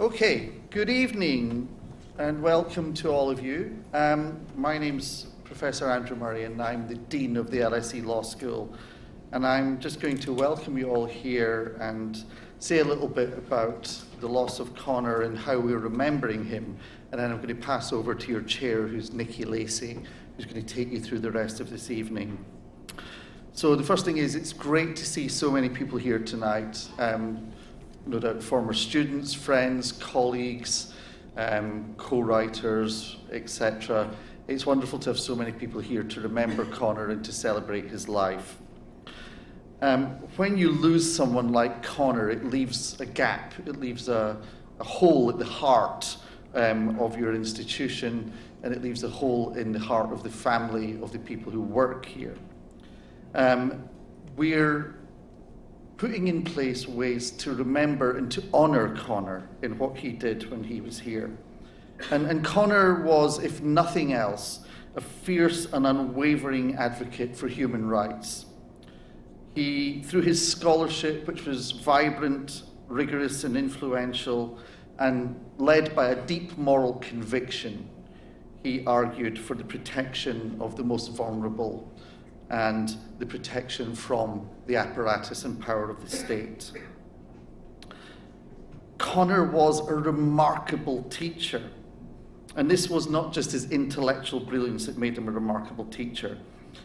Okay, good evening and welcome to all of you. My name's Professor Andrew Murray and I'm the Dean of the LSE Law School, and I'm just going to welcome you all here and say a little bit about the loss of Conor and how we're remembering him, and then I'm going to pass over to your chair, who's Lacey, who's going to take you through the rest of this evening. So the first thing is, it's great to see so many people here tonight. No doubt former students, friends, colleagues, co-writers, etc. It's wonderful to have so many people here to remember Conor and to celebrate his life. When you lose someone like Conor, it leaves a gap, it leaves a hole at the heart of your institution, and it leaves a hole in the heart of the family of the people who work here. We're putting in place ways to remember and to honour Conor in what he did when he was here. And Conor was, if nothing else, a fierce and unwavering advocate for human rights. He, through his scholarship, which was vibrant, rigorous and influential, and led by a deep moral conviction, he argued for the protection of the most vulnerable and the protection from the apparatus and power of the state. Conor was a remarkable teacher, and this was not just his intellectual brilliance that made him a remarkable teacher.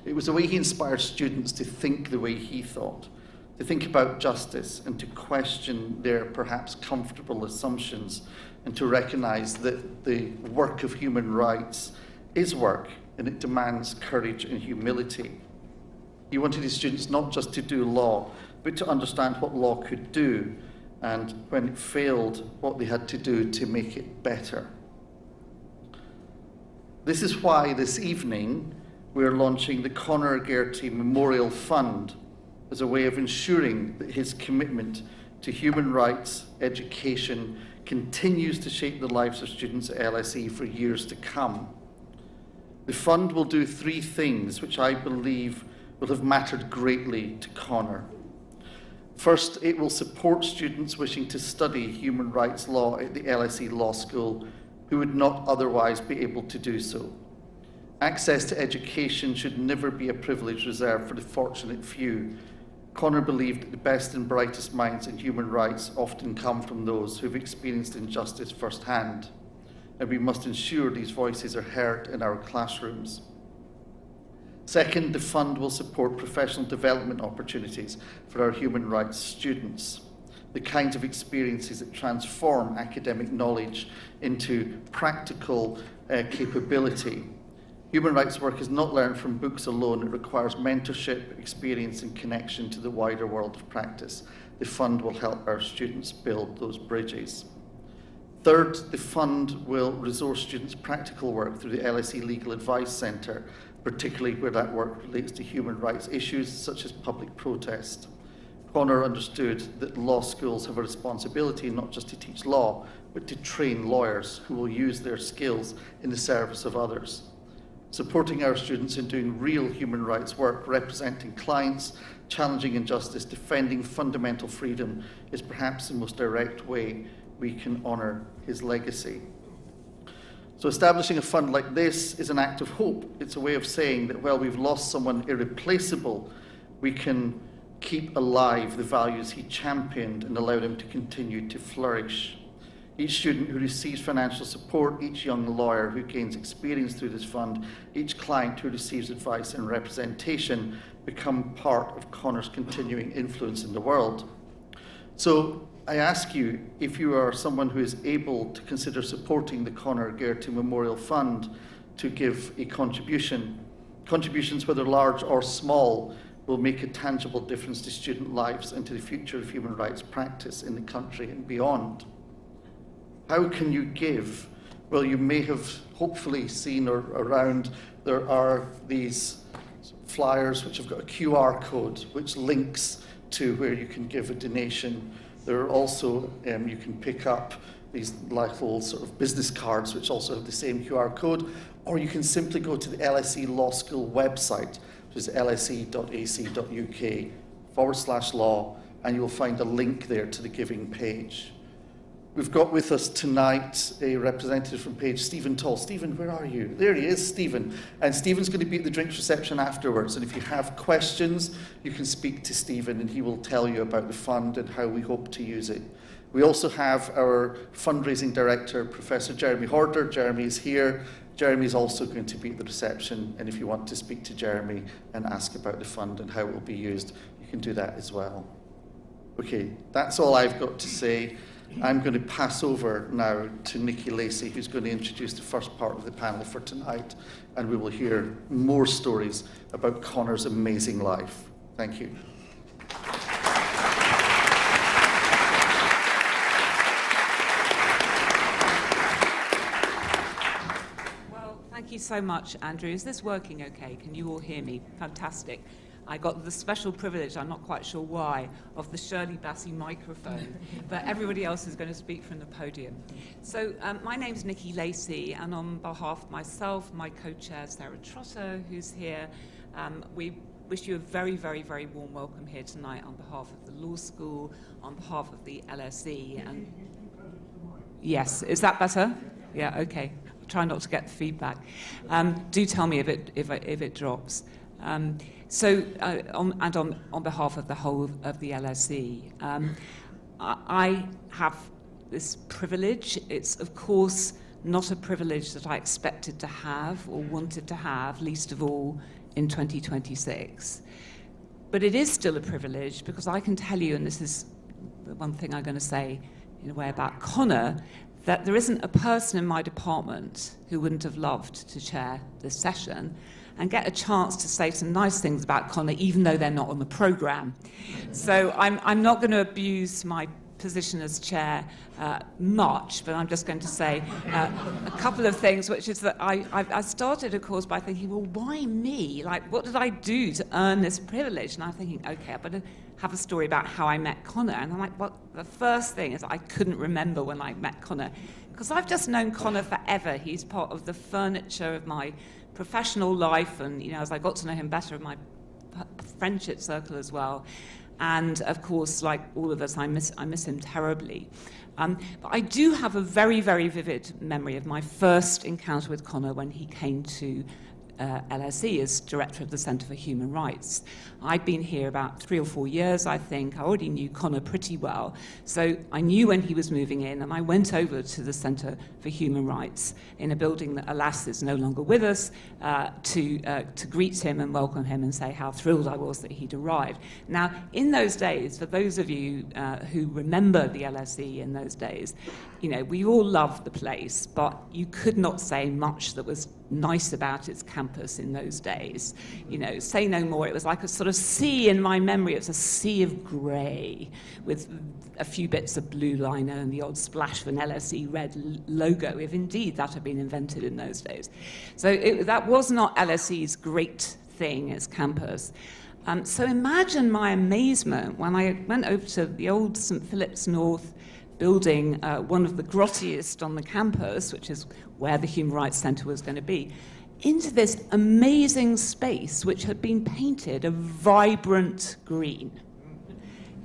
It was the way he inspired students to think the way he thought, to think about justice and to question their perhaps comfortable assumptions, and to recognize that the work of human rights is work and it demands courage and humility. He wanted his students not just to do law, but to understand what law could do, and when it failed, what they had to do to make it better. This is why this evening we're launching the Conor Gearty Memorial Fund as a way of ensuring that his commitment to human rights education continues to shape the lives of students at LSE for years to come. The fund will do three things which I believe will have mattered greatly to Conor. First, it will support students wishing to study human rights law at the LSE Law School who would not otherwise be able to do so. Access to education should never be a privilege reserved for the fortunate few. Conor believed that the best and brightest minds in human rights often come from those who've experienced injustice firsthand, and we must ensure these voices are heard in our classrooms. Second, the fund will support professional development opportunities for our human rights students, the kinds of experiences that transform academic knowledge into practical capability. Human rights work is not learned from books alone. It requires mentorship, experience and connection to the wider world of practice. The fund will help our students build those bridges. Third, the fund will resource students' practical work through the LSE Legal Advice Centre, particularly where that work relates to human rights issues such as public protest. Conor understood that law schools have a responsibility not just to teach law, but to train lawyers who will use their skills in the service of others. Supporting our students in doing real human rights work, representing clients, challenging injustice, defending fundamental freedom is perhaps the most direct way we can honour his legacy. So establishing a fund like this is an act of hope. It's a way of saying that while we've lost someone irreplaceable, we can keep alive the values he championed and allow them to continue to flourish. Each student who receives financial support, each young lawyer who gains experience through this fund, each client who receives advice and representation become part of Conor's continuing influence in the world. So I ask you, if you are someone who is able to consider supporting the Conor Gearty Memorial Fund, to give a contribution. Contributions, whether large or small, will make a tangible difference to student lives and to the future of human rights practice in the country and beyond. How can you give? Well, you may have hopefully seen or around, there are these flyers which have got a QR code which links to where you can give a donation. There are also, you can pick up these little sort of business cards which also have the same QR code, or you can simply go to the LSE Law School website, which is lse.ac.uk/law, and you'll find a link there to the giving page. We've got with us tonight a representative from Page, Stephen Tall. Stephen, where are you? There he is, Stephen. And Stephen's going to be at the drinks reception afterwards. And if you have questions, you can speak to Stephen and he will tell you about the fund and how we hope to use it. We also have our fundraising director, Professor Jeremy Horder. Jeremy is here. Jeremy is also going to be at the reception. And if you want to speak to Jeremy and ask about the fund and how it will be used, you can do that as well. Okay, that's all I've got to say. I'm going to pass over now to Nikki Lacey, who's going to introduce the first part of the panel for tonight, and we will hear more stories about Conor's amazing life. Thank you. Well, thank you so much, Andrew. Is this working okay? Can you all hear me? Fantastic. I got the special privilege, I'm not quite sure why, of the Shirley Bassey microphone, but everybody else is going to speak from the podium. So my name's Nikki Lacey, and on behalf of myself, my co-chair Sarah Trotter, who's here, we wish you a very, very, very warm welcome here tonight on behalf of the law school, on behalf of the LSE. And yes, is that better? Yeah, okay. I'll try not to get the feedback. Do tell me if it drops. On behalf of the whole of the LSE, I have this privilege. It's, of course, not a privilege that I expected to have or wanted to have, least of all in 2026. But it is still a privilege because I can tell you, and this is the one thing I'm going to say in a way about Conor, that there isn't a person in my department who wouldn't have loved to chair this session and get a chance to say some nice things about Conor, even though they're not on the programme. So I'm not going to abuse my position as chair much, but I'm just going to say a couple of things, which is that I started, of course, by thinking, well, why me? Like, what did I do to earn this privilege? And I'm thinking, okay, I better have a story about how I met Conor. And I'm like, well, the first thing is I couldn't remember when I met Conor, because I've just known Conor forever. He's part of the furniture of my professional life, and as I got to know him better, my friendship circle as well. And of course, like all of us, I miss him terribly. But I do have a very, very vivid memory of my first encounter with Conor when he came to LSE as director of the Centre for Human Rights. I'd been here about 3 or 4 years, I think. I already knew Conor pretty well. So I knew when he was moving in, and I went over to the Centre for Human Rights in a building that, alas, is no longer with us, to greet him and welcome him and say how thrilled I was that he'd arrived. Now, in those days, for those of you who remember the LSE in those days, we all loved the place, but you could not say much that was nice about its campus in those days. Say no more. It was like a sort of sea in my memory. It was a sea of grey with a few bits of blue liner and the odd splash of an LSE red logo, if indeed that had been invented in those days. So that was not LSE's great thing, its campus. So imagine my amazement when I went over to the old St. Philip's North building, one of the grottiest on the campus, which is where the Human Rights Centre was going to be, into this amazing space which had been painted a vibrant green.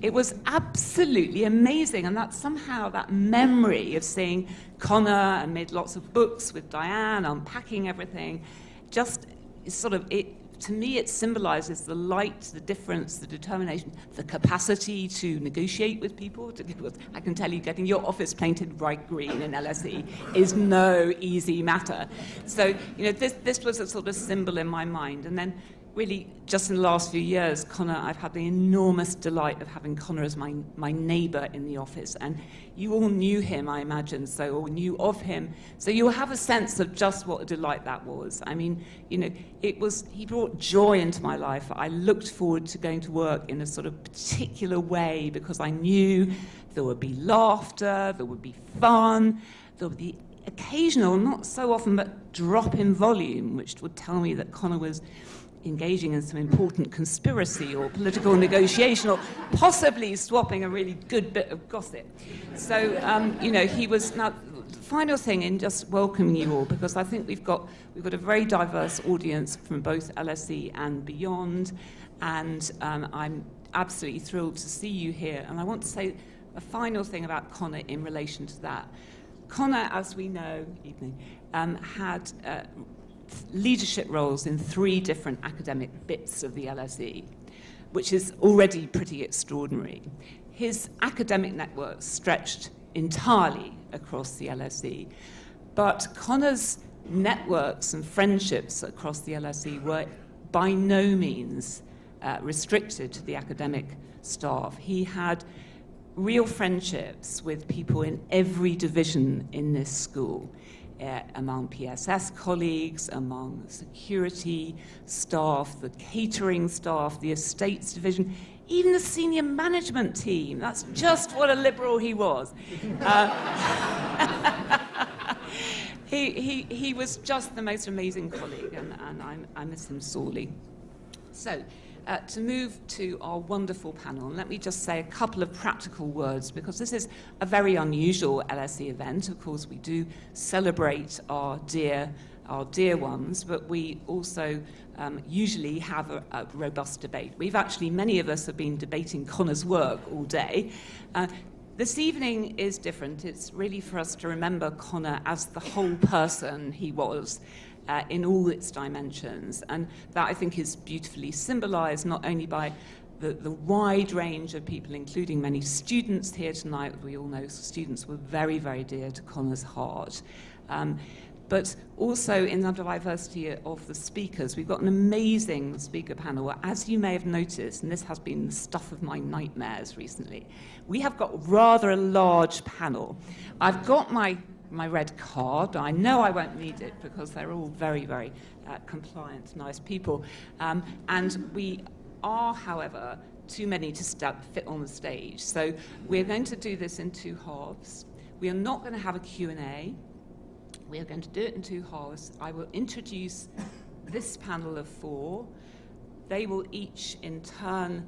It was absolutely amazing, and that memory of seeing Conor amid lots of books with Diane, unpacking everything, just sort of to me, it symbolises the light, the difference, the determination, the capacity to negotiate with people. I can tell you, getting your office painted bright green in LSE is no easy matter. So, this was a sort of symbol in my mind. And then, really, just in the last few years, Conor, I've had the enormous delight of having Conor as my neighbour in the office. And you all knew him, I imagine, or knew of him. So you'll have a sense of just what a delight that was. I mean, he brought joy into my life. I looked forward to going to work in a sort of particular way because I knew there would be laughter, there would be fun, there would be occasional, not so often, but drop in volume, which would tell me that Conor was engaging in some important conspiracy or political negotiation, or possibly swapping a really good bit of gossip. So, he was. Now, the final thing in just welcoming you all, because I think we've got a very diverse audience from both LSE and beyond, and I'm absolutely thrilled to see you here. And I want to say a final thing about Conor in relation to that. Conor, as we know, had leadership roles in 3 different academic bits of the LSE, which is already pretty extraordinary. His academic network stretched entirely across the LSE, but Conor's networks and friendships across the LSE were by no means restricted to the academic staff. He had real friendships with people in every division in this school, among PSS colleagues, among security staff, the catering staff, the estates division, even the senior management team. That's just what a liberal he was. He was just the most amazing colleague, and I miss him sorely. So, to move to our wonderful panel, and let me just say a couple of practical words, because this is a very unusual LSE event. Of course, we do celebrate our dear ones, but we also usually have a robust debate. Many of us have been debating Conor's work all day. This evening is different. It's really for us to remember Conor as the whole person he was, in all its dimensions. And that, I think, is beautifully symbolised not only by the wide range of people, including many students here tonight. We all know students were very, very dear to Conor's heart. But also in the diversity of the speakers. We've got an amazing speaker panel. As you may have noticed, and this has been the stuff of my nightmares recently, we have got rather a large panel. I've got my red card. I know I won't need it because they're all very, very compliant, nice people. And we are, however, too many to fit on the stage. So we're going to do this in 2 halves. We are not going to have a Q&A. We are going to do it in 2 halves. I will introduce this panel of 4. They will each, in turn,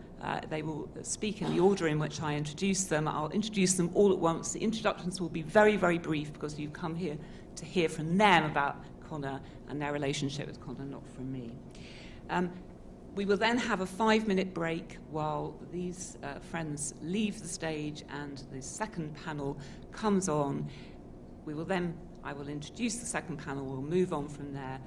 they will speak in the order in which I introduce them. I'll introduce them all at once. The introductions will be very, very brief because you've come here to hear from them about Conor and their relationship with Conor, not from me. We will then have a 5-minute break while these friends leave the stage and the second panel comes on. I will introduce the second panel. We'll move on from there.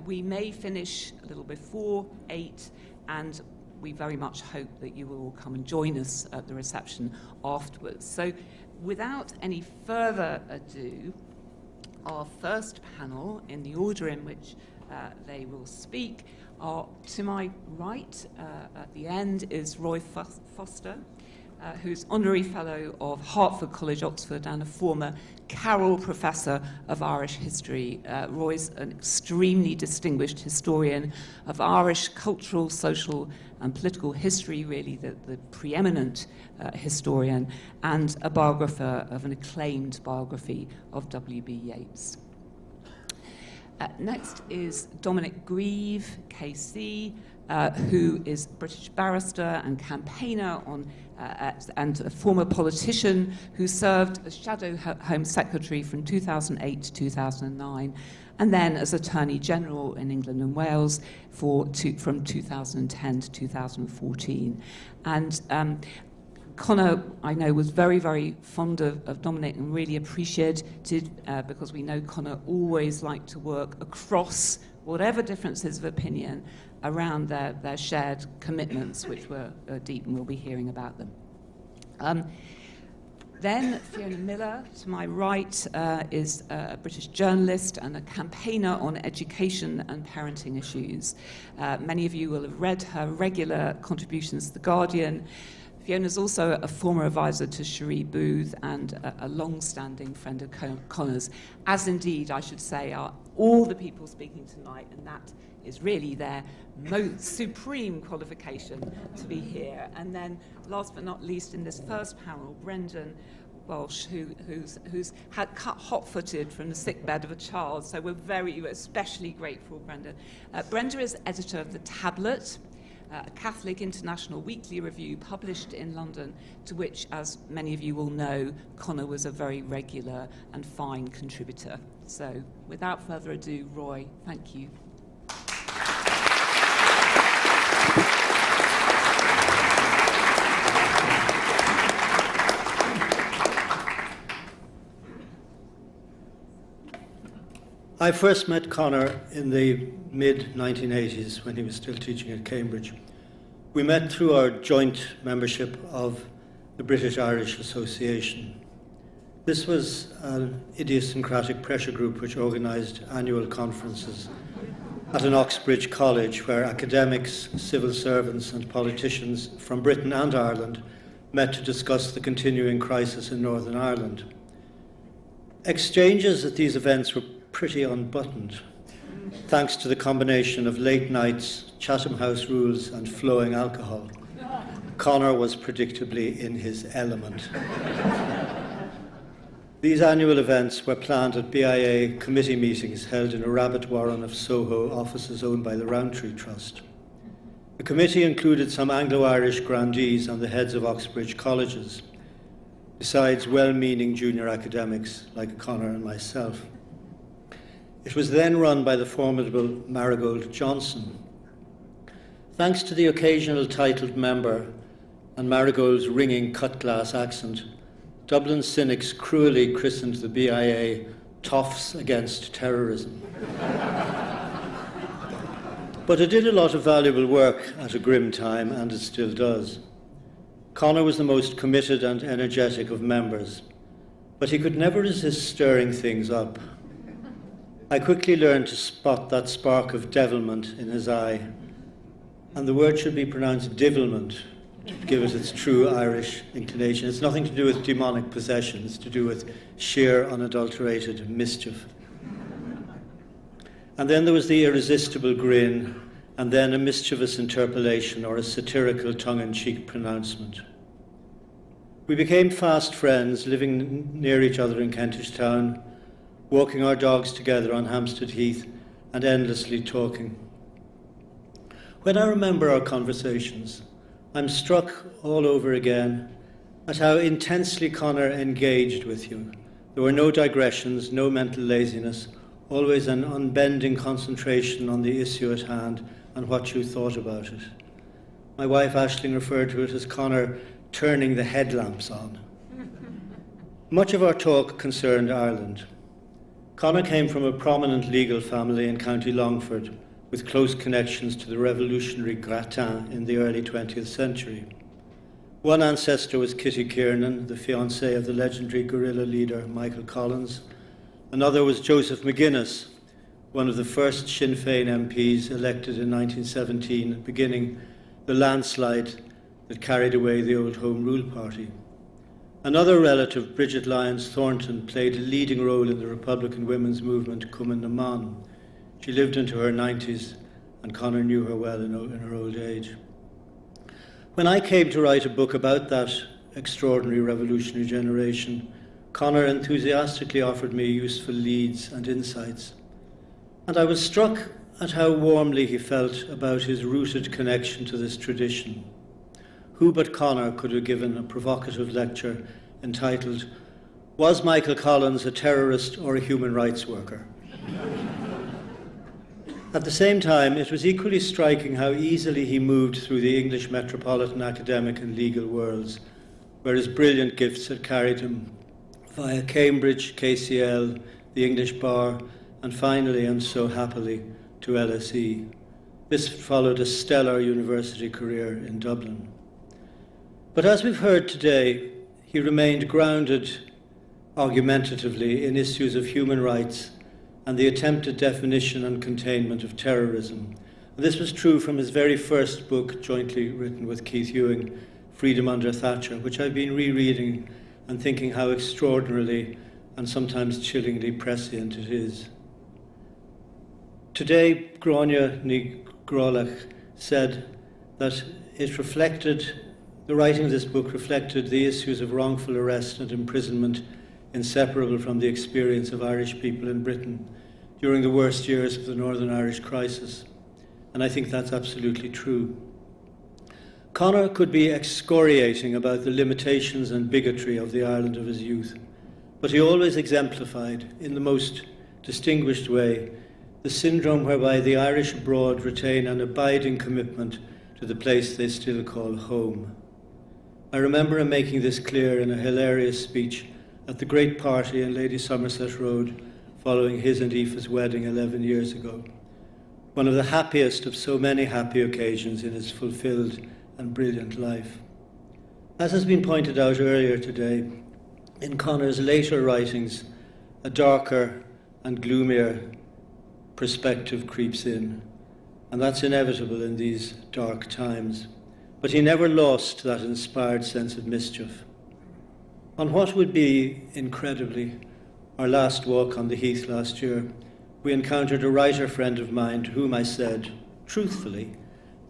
We may finish a little before 8, and we very much hope that you will all come and join us at the reception afterwards. So without any further ado, our first panel, in the order in which they will speak, are to my right at the end is Roy Foster, who's Honorary Fellow of Hertford College, Oxford, and a former Carroll Professor of Irish History. Roy's an extremely distinguished historian of Irish cultural, social, and political history, really the preeminent historian, and a biographer of an acclaimed biography of W.B. Yeats. Next is Dominic Grieve KC, who is a British barrister and campaigner and a former politician who served as Shadow Home Secretary from 2008 to 2009, and then as Attorney General in England and Wales from 2010 to 2014. And Conor, I know, was very, very fond of Dominic and really appreciated, because we know Conor always liked to work across whatever differences of opinion around their shared commitments, which were deep, and we'll be hearing about them. Then Fiona Millar, to my right, is a British journalist and a campaigner on education and parenting issues. Many of you will have read her regular contributions to The Guardian. Fiona's also a former advisor to Cherie Booth and a long-standing friend of Conor's, as indeed, I should say, are all the people speaking tonight, and that is really their most supreme qualification to be here. And then, last but not least, in this first panel, Brendan Walsh, who's had cut hot-footed from the sickbed of a child, so we're especially grateful, Brenda. Brenda is editor of The Tablet, a Catholic international weekly review published in London, to which, as many of you will know, Conor was a very regular and fine contributor. So, without further ado, Roy, thank you. I first met Conor in the mid-1980s when he was still teaching at Cambridge. We met through our joint membership of the British Irish Association. This was an idiosyncratic pressure group which organised annual conferences at an Oxbridge college where academics, civil servants and politicians from Britain and Ireland met to discuss the continuing crisis in Northern Ireland. Exchanges at these events were pretty unbuttoned, thanks to the combination of late nights, Chatham House rules and flowing alcohol. Conor was predictably in his element. These annual events were planned at BIA committee meetings held in a rabbit warren of Soho offices owned by the Rowntree Trust. The committee included some Anglo-Irish grandees and the heads of Oxbridge colleges, besides well-meaning junior academics like Conor and myself. It was then run by the formidable Marigold Johnson. Thanks to the occasional titled member and Marigold's ringing cut-glass accent, Dublin cynics cruelly christened the BIA Toffs Against Terrorism. But it did a lot of valuable work at a grim time, and it still does. Conor was the most committed and energetic of members, but he could never resist stirring things up. I quickly learned to spot that spark of devilment in his eye, and the word should be pronounced divilment, to give it its true Irish inclination. It's nothing to do with demonic possession, it's to do with sheer, unadulterated mischief. And then there was the irresistible grin, and then a mischievous interpolation or a satirical tongue-in-cheek pronouncement. We became fast friends, living near each other in Kentish Town, walking our dogs together on Hampstead Heath, and endlessly talking. When I remember our conversations, I'm struck all over again at how intensely Conor engaged with you. There were no digressions, no mental laziness, always an unbending concentration on the issue at hand and what you thought about it. My wife Aisling referred to it as Conor turning the headlamps on. Much of our talk concerned Ireland. Conor came from a prominent legal family in County Longford, with close connections to the revolutionary gratin in the early 20th century. One ancestor was Kitty Kiernan, the fiancée of the legendary guerrilla leader Michael Collins. Another was Joseph McGuinness, one of the first Sinn Féin MPs elected in 1917, beginning the landslide that carried away the old Home Rule Party. Another relative, Bridget Lyons Thornton, played a leading role in the Republican women's movement Cumann na mBan. She lived into her 90s, and Conor knew her well in her old age. When I came to write a book about that extraordinary revolutionary generation, Conor enthusiastically offered me useful leads and insights. And I was struck at how warmly he felt about his rooted connection to this tradition. Who but Conor could have given a provocative lecture entitled, "Was Michael Collins a terrorist or a human rights worker?" At the same time, it was equally striking how easily he moved through the English metropolitan academic and legal worlds, where his brilliant gifts had carried him via Cambridge, KCL, the English Bar, and finally, and so happily, to LSE. This followed a stellar university career in Dublin. But as we've heard today, he remained grounded argumentatively in issues of human rights and the attempted definition and containment of terrorism. And this was true from his very first book, jointly written with Keith Ewing, Freedom Under Thatcher, which I've been rereading and thinking how extraordinarily and sometimes chillingly prescient it is. Today, Gráinne ní Gráillich said that the writing of this book reflected the issues of wrongful arrest and imprisonment inseparable from the experience of Irish people in Britain during the worst years of the Northern Irish crisis. And I think that's absolutely true. Conor could be excoriating about the limitations and bigotry of the Ireland of his youth, but he always exemplified, in the most distinguished way, the syndrome whereby the Irish abroad retain an abiding commitment to the place they still call home. I remember him making this clear in a hilarious speech at the great party in Lady Somerset Road following his and Aoife's wedding 11 years ago. One of the happiest of so many happy occasions in his fulfilled and brilliant life. As has been pointed out earlier today, in Conor's later writings, a darker and gloomier perspective creeps in, and that's inevitable in these dark times. But he never lost that inspired sense of mischief. On what would be, incredibly, our last walk on the heath last year, we encountered a writer friend of mine to whom I said, truthfully,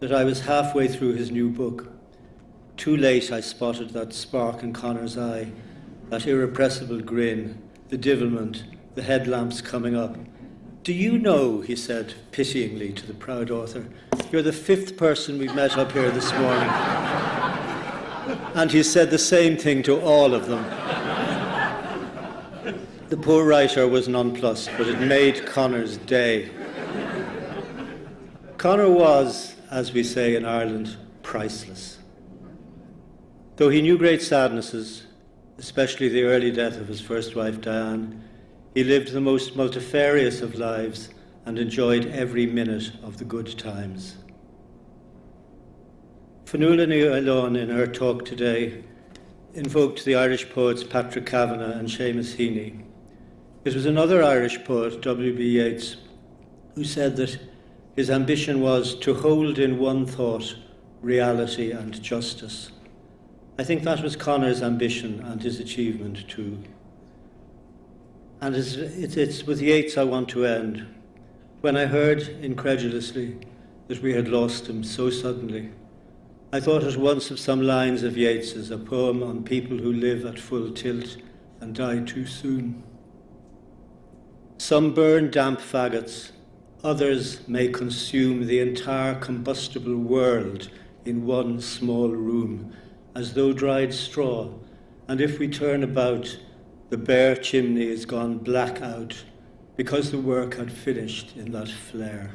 that I was halfway through his new book. Too late I spotted that spark in Conor's eye, that irrepressible grin, the divilment, the headlamps coming up. "Do you know," he said pityingly to the proud author, "you're the 5th person we've met up here this morning." And he said the same thing to all of them. The poor writer was nonplussed, but it made Conor's day. Conor was, as we say in Ireland, priceless. Though he knew great sadnesses, especially the early death of his first wife Diane, he lived the most multifarious of lives and enjoyed every minute of the good times. Fiona Nolan, in her talk today, invoked the Irish poets Patrick Kavanagh and Seamus Heaney. It was another Irish poet, W.B. Yeats, who said that his ambition was to hold in one thought reality and justice. I think that was Conor's ambition and his achievement too. And it's with Yeats I want to end. When I heard, incredulously, that we had lost him so suddenly, I thought at once of some lines of Yeats's, a poem on people who live at full tilt and die too soon. Some burn damp faggots, others may consume the entire combustible world in one small room, as though dried straw, and if we turn about, the bare chimney is gone black out, because the work had finished in that flare.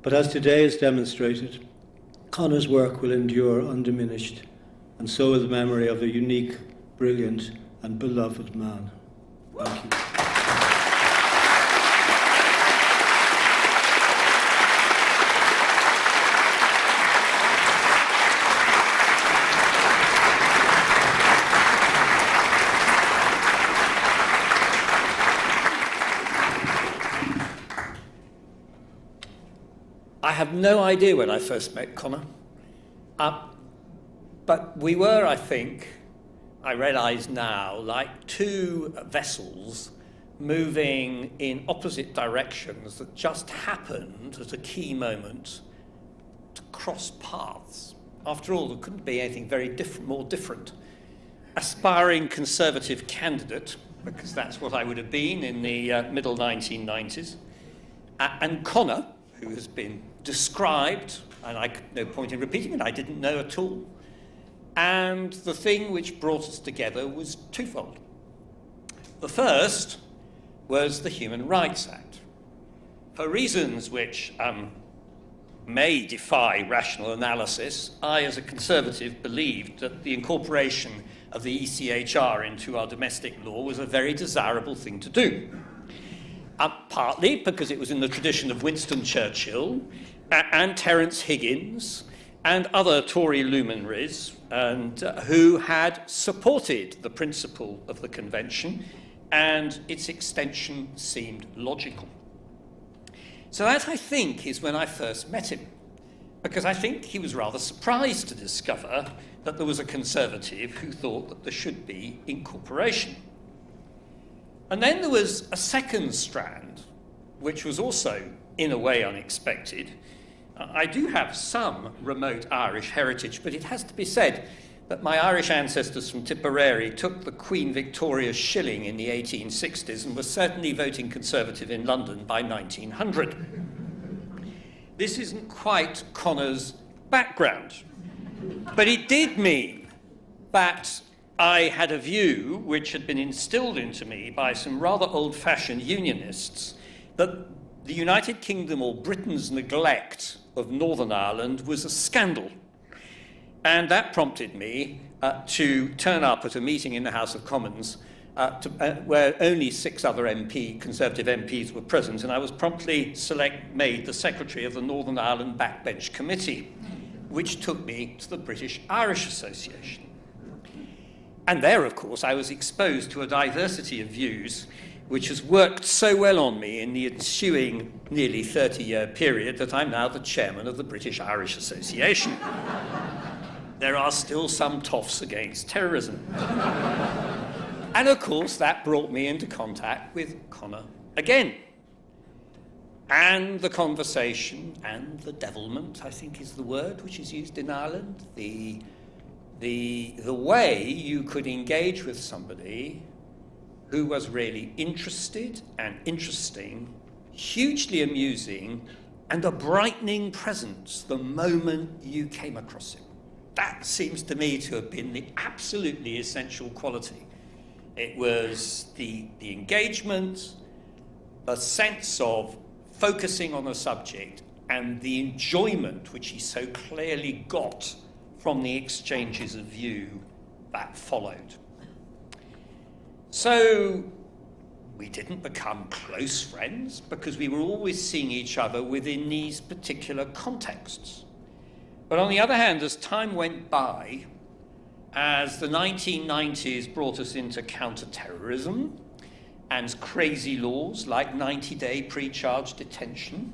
But as today has demonstrated, Conor's work will endure undiminished, and so will the memory of a unique, brilliant, and beloved man. Thank you. I have no idea when I first met Conor, but we were, I think, I realise now, like two vessels moving in opposite directions that just happened at a key moment to cross paths. After all, there couldn't be anything very more different. Aspiring Conservative candidate, because that's what I would have been in the middle 1990s, and Conor, who has been described, and no point in repeating it, I didn't know at all. And the thing which brought us together was twofold. The first was the Human Rights Act. For reasons which may defy rational analysis, I, as a Conservative, believed that the incorporation of the ECHR into our domestic law was a very desirable thing to do. Partly because it was in the tradition of Winston Churchill and Terence Higgins and other Tory luminaries who had supported the principle of the convention, and its extension seemed logical. So that, I think, is when I first met him, because I think he was rather surprised to discover that there was a Conservative who thought that there should be incorporation. And then there was a second strand, which was also, in a way, unexpected. I do have some remote Irish heritage, but it has to be said that my Irish ancestors from Tipperary took the Queen Victoria's shilling in the 1860s and were certainly voting Conservative in London by 1900. This isn't quite Conor's background, but it did mean that I had a view which had been instilled into me by some rather old-fashioned unionists that the United Kingdom or Britain's neglect of Northern Ireland was a scandal. And that prompted me to turn up at a meeting in the House of Commons where only 6 other Conservative MPs were present, and I was promptly made the secretary of the Northern Ireland Backbench Committee, which took me to the British Irish Association. And there, of course, I was exposed to a diversity of views which has worked so well on me in the ensuing nearly 30-year period that I'm now the chairman of the British Irish Association. There are still some toffs against terrorism. And of course, that brought me into contact with Conor again. And the conversation and the devilment, I think is the word which is used in Ireland, the way you could engage with somebody who was really interested and interesting, hugely amusing, and a brightening presence the moment you came across him. That seems to me to have been the absolutely essential quality. It was the engagement, a sense of focusing on a subject, and the enjoyment which he so clearly got from the exchanges of view that followed. So we didn't become close friends because we were always seeing each other within these particular contexts. But on the other hand, as time went by, as the 1990s brought us into counter-terrorism and crazy laws like 90-day pre-charge detention,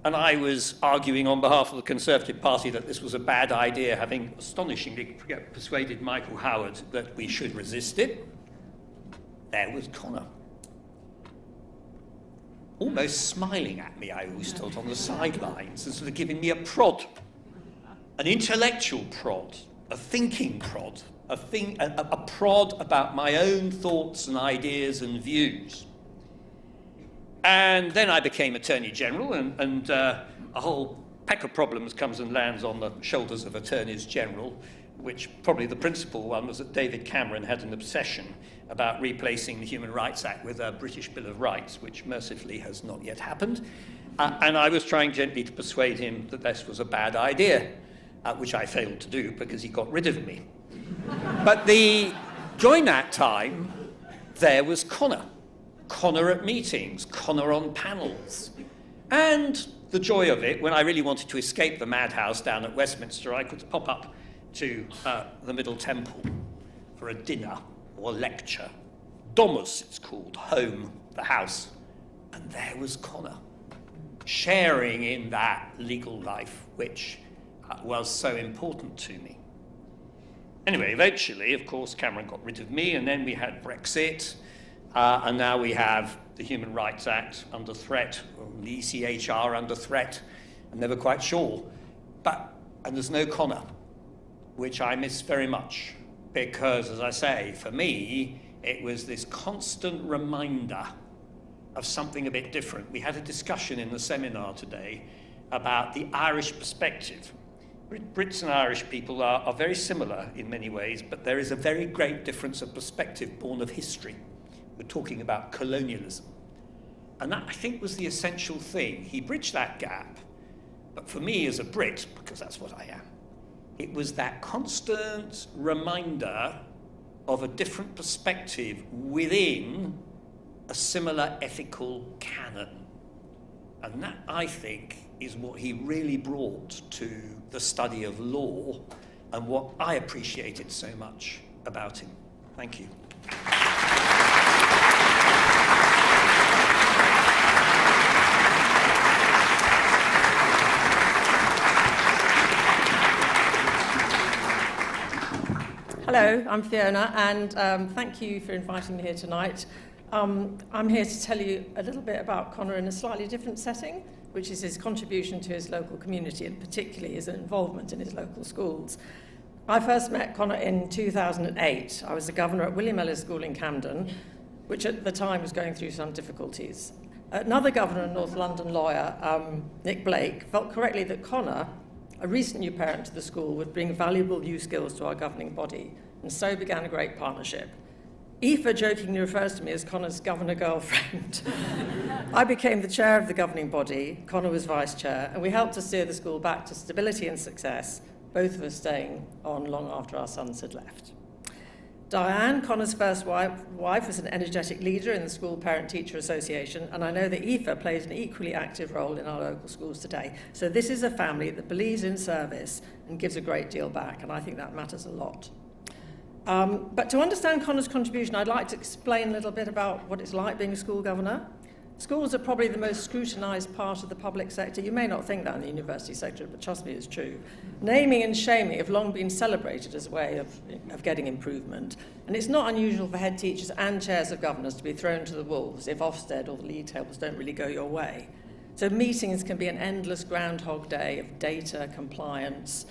and I was arguing on behalf of the Conservative Party that this was a bad idea, having astonishingly persuaded Michael Howard that we should resist it, there was Conor. Almost smiling at me, I always stood on the sidelines and sort of giving me a prod, an intellectual prod, a thinking prod, a prod about my own thoughts and ideas and views. And then I became Attorney General, and a whole pack of problems comes and lands on the shoulders of Attorneys General, which probably the principal one was that David Cameron had an obsession about replacing the Human Rights Act with a British Bill of Rights, which mercifully has not yet happened. And I was trying gently to persuade him that this was a bad idea, which I failed to do because he got rid of me. But during that time, there was Conor. Conor at meetings, Conor on panels. And the joy of it, when I really wanted to escape the madhouse down at Westminster, I could pop up to the Middle Temple for a dinner or lecture. Domus, it's called, home, the house. And there was Conor, sharing in that legal life, which was so important to me. Anyway, eventually, of course, Cameron got rid of me, and then we had Brexit, and now we have the Human Rights Act under threat, or the ECHR under threat. I'm never quite sure. And there's no Conor, which I miss very much, because, as I say, for me, it was this constant reminder of something a bit different. We had a discussion in the seminar today about the Irish perspective. Brits and Irish people are very similar in many ways, but there is a very great difference of perspective born of history. We're talking about colonialism. And that, I think, was the essential thing. He bridged that gap. But for me as a Brit, because that's what I am, it was that constant reminder of a different perspective within a similar ethical canon. And that, I think, is what he really brought to the study of law and what I appreciated so much about him. Thank you. Hello, I'm Fiona, and thank you for inviting me here tonight. I'm here to tell you a little bit about Conor in a slightly different setting, which is his contribution to his local community, and particularly his involvement in his local schools. I first met Conor in 2008. I was the governor at William Ellis School in Camden, which at the time was going through some difficulties. Another governor and North London lawyer, Nick Blake, felt correctly that Conor, a recent new parent to the school, would bring valuable new skills to our governing body, and so began a great partnership. Aoife jokingly refers to me as Conor's governor girlfriend. I became the chair of the governing body, Conor was vice chair, and we helped to steer the school back to stability and success, both of us staying on long after our sons had left. Diane, Conor's first wife, was an energetic leader in the School Parent-Teacher Association, and I know that Aoife plays an equally active role in our local schools today. So this is a family that believes in service and gives a great deal back, and I think that matters a lot. But to understand Conor's contribution, I'd like to explain a little bit about what it's like being a school governor. Schools are probably the most scrutinised part of the public sector. You may not think that in the university sector, but trust me, it's true. Naming and shaming have long been celebrated as a way of getting improvement. And it's not unusual for head teachers and chairs of governors to be thrown to the wolves if Ofsted or the league tables don't really go your way. So meetings can be an endless groundhog day of data, compliance,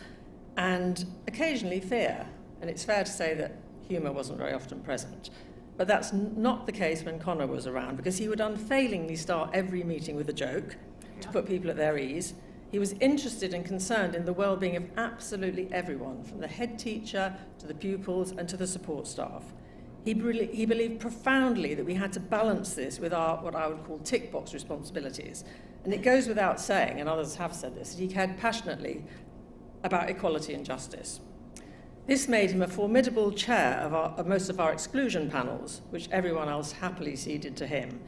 and occasionally fear. And it's fair to say that humour wasn't very often present. But that's not the case when Conor was around, because he would unfailingly start every meeting with a joke to put people at their ease. He was interested and concerned in the well-being of absolutely everyone, from the head teacher to the pupils and to the support staff. He believed profoundly that we had to balance this with our, what I would call tick box responsibilities. And it goes without saying, and others have said this, that he cared passionately about equality and justice. This made him a formidable chair of most of our exclusion panels, which everyone else happily ceded to him.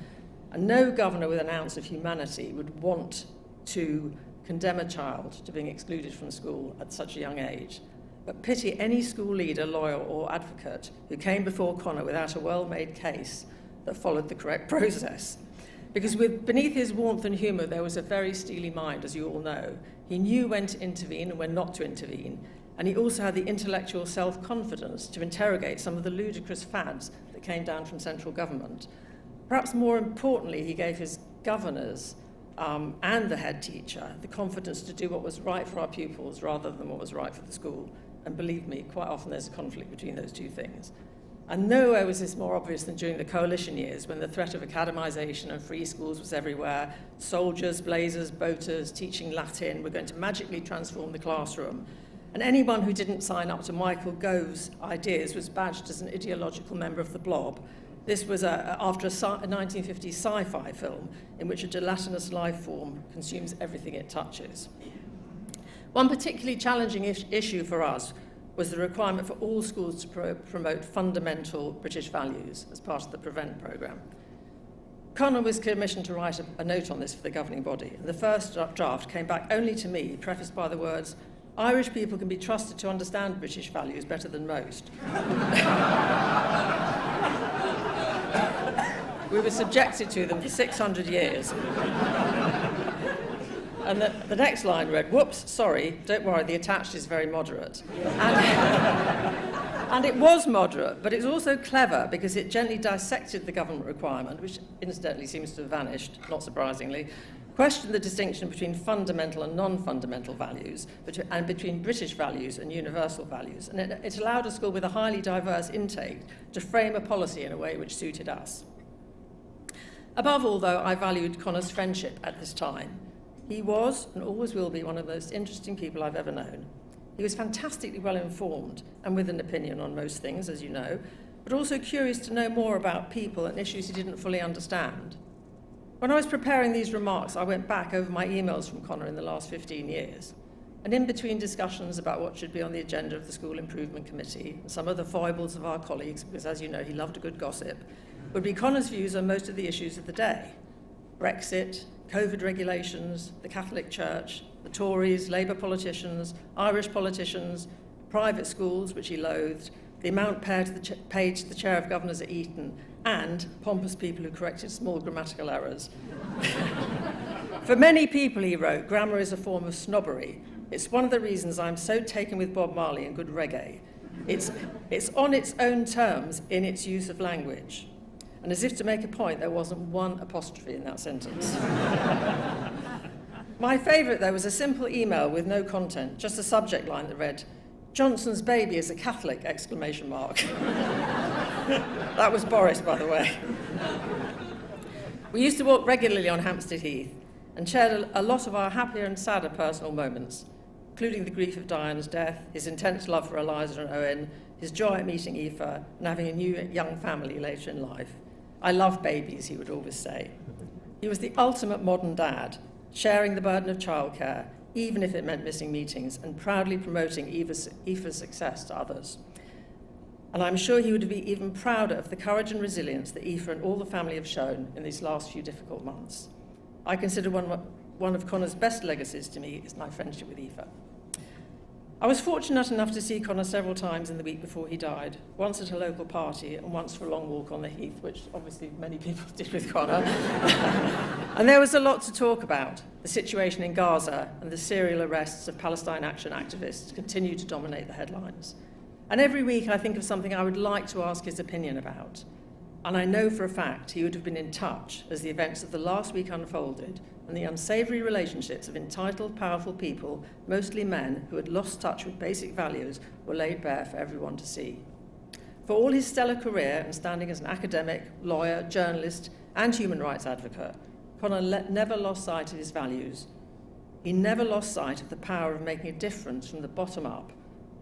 And no governor with an ounce of humanity would want to condemn a child to being excluded from school at such a young age. But pity any school leader, lawyer or advocate who came before Conor without a well-made case that followed the correct process. Because beneath his warmth and humour there was a very steely mind, as you all know. He knew when to intervene and when not to intervene. And he also had the intellectual self-confidence to interrogate some of the ludicrous fads that came down from central government. Perhaps more importantly, he gave his governors and the head teacher the confidence to do what was right for our pupils rather than what was right for the school. And believe me, quite often there's a conflict between those two things. And nowhere was this more obvious than during the coalition years, when the threat of academisation and free schools was everywhere. Soldiers, blazers, boaters, teaching Latin were going to magically transform the classroom. And anyone who didn't sign up to Michael Gove's ideas was badged as an ideological member of the blob. This was after a 1950s sci-fi film in which a gelatinous life form consumes everything it touches. One particularly challenging issue for us was the requirement for all schools to promote fundamental British values as part of the PREVENT programme. Conor was commissioned to write a note on this for the governing body, and the first draft came back only to me, prefaced by the words, "Irish people can be trusted to understand British values better than most." We were subjected to them for 600 years. And the next line read, "Whoops, sorry, don't worry, the attached is very moderate." And it was moderate, but it was also clever because it gently dissected the government requirement, which incidentally seems to have vanished, not surprisingly, questioned the distinction between fundamental and non-fundamental values, and between British values and universal values. And it allowed a school with a highly diverse intake to frame a policy in a way which suited us. Above all, though, I valued Conor's friendship at this time. He was, and always will be, one of the most interesting people I've ever known. He was fantastically well informed and with an opinion on most things, as you know, but also curious to know more about people and issues he didn't fully understand. When I was preparing these remarks, I went back over my emails from Conor in the last 15 years. And in between discussions about what should be on the agenda of the School Improvement Committee and some of the foibles of our colleagues, because as you know, he loved a good gossip, would be Conor's views on most of the issues of the day. Brexit, COVID regulations, the Catholic Church, the Tories, Labour politicians, Irish politicians, private schools, which he loathed, the amount paid to the chair of governors at Eton, and pompous people who corrected small grammatical errors. For many people, he wrote, grammar is a form of snobbery. It's one of the reasons I'm so taken with Bob Marley and good reggae. It's on its own terms in its use of language. And as if to make a point, there wasn't one apostrophe in that sentence. My favourite, though, was a simple email with no content, just a subject line that read, "Johnson's baby is a Catholic!" exclamation mark. That was Boris, by the way. We used to walk regularly on Hampstead Heath and shared a lot of our happier and sadder personal moments, including the grief of Diane's death, his intense love for Eliza and Owen, his joy at meeting Aoife and having a new young family later in life. "I love babies," he would always say. He was the ultimate modern dad, sharing the burden of childcare, even if it meant missing meetings, and proudly promoting Aoife's success to others. And I'm sure he would be even prouder of the courage and resilience that Aoife and all the family have shown in these last few difficult months. I consider one of Conor's best legacies to me is my friendship with Aoife. I was fortunate enough to see Conor several times in the week before he died, once at a local party and once for a long walk on the heath, which obviously many people did with Conor. And there was a lot to talk about. The situation in Gaza and the serial arrests of Palestine Action activists continue to dominate the headlines. And every week I think of something I would like to ask his opinion about. And I know for a fact he would have been in touch as the events of the last week unfolded and the unsavoury relationships of entitled, powerful people, mostly men, who had lost touch with basic values, were laid bare for everyone to see. For all his stellar career and standing as an academic, lawyer, journalist and human rights advocate, Conor never lost sight of his values. He never lost sight of the power of making a difference from the bottom up,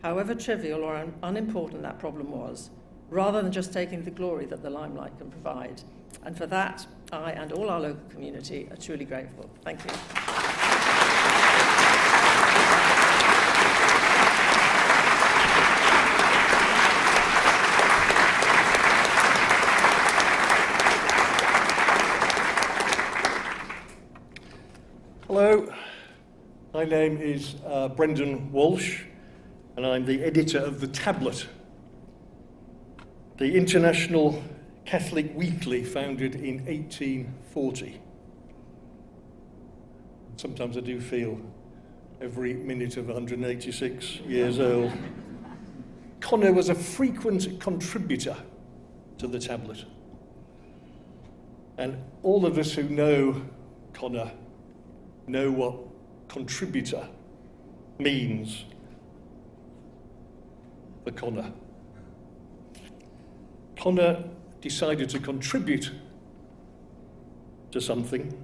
however trivial or unimportant that problem was, rather than just taking the glory that the limelight can provide. And for that, I and all our local community are truly grateful. Thank you. Hello, my name is Brendan Walsh, and I'm the editor of The Tablet, the international Catholic weekly founded in 1840. Sometimes I do feel every minute of 186 years old. Conor was a frequent contributor to The Tablet. And all of us who know Conor know what contributor means for Conor. Conor decided to contribute to something.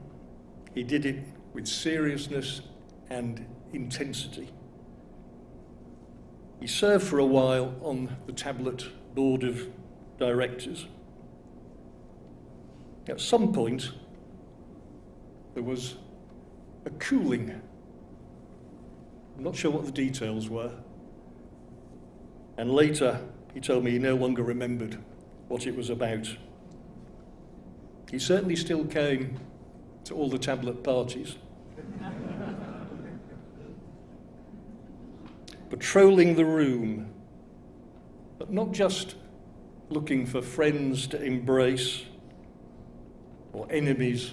He did it with seriousness and intensity. He served for a while on the Tablet board of directors. At some point, there was a cooling. I'm not sure what the details were. And later, he told me he no longer remembered what it was about. He certainly still came to all the Tablet parties. Patrolling the room, but not just looking for friends to embrace or enemies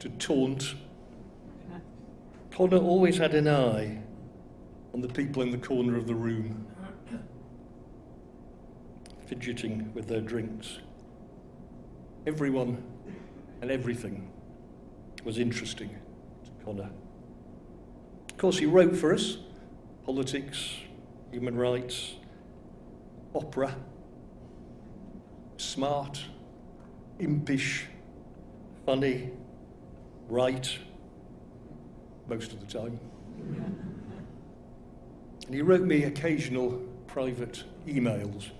to taunt. Conor always had an eye on the people in the corner of the room, fidgeting with their drinks. Everyone and everything was interesting to Conor. Of course, he wrote for us: politics, human rights, opera, smart, impish, funny, right, most of the time. And he wrote me occasional private emails.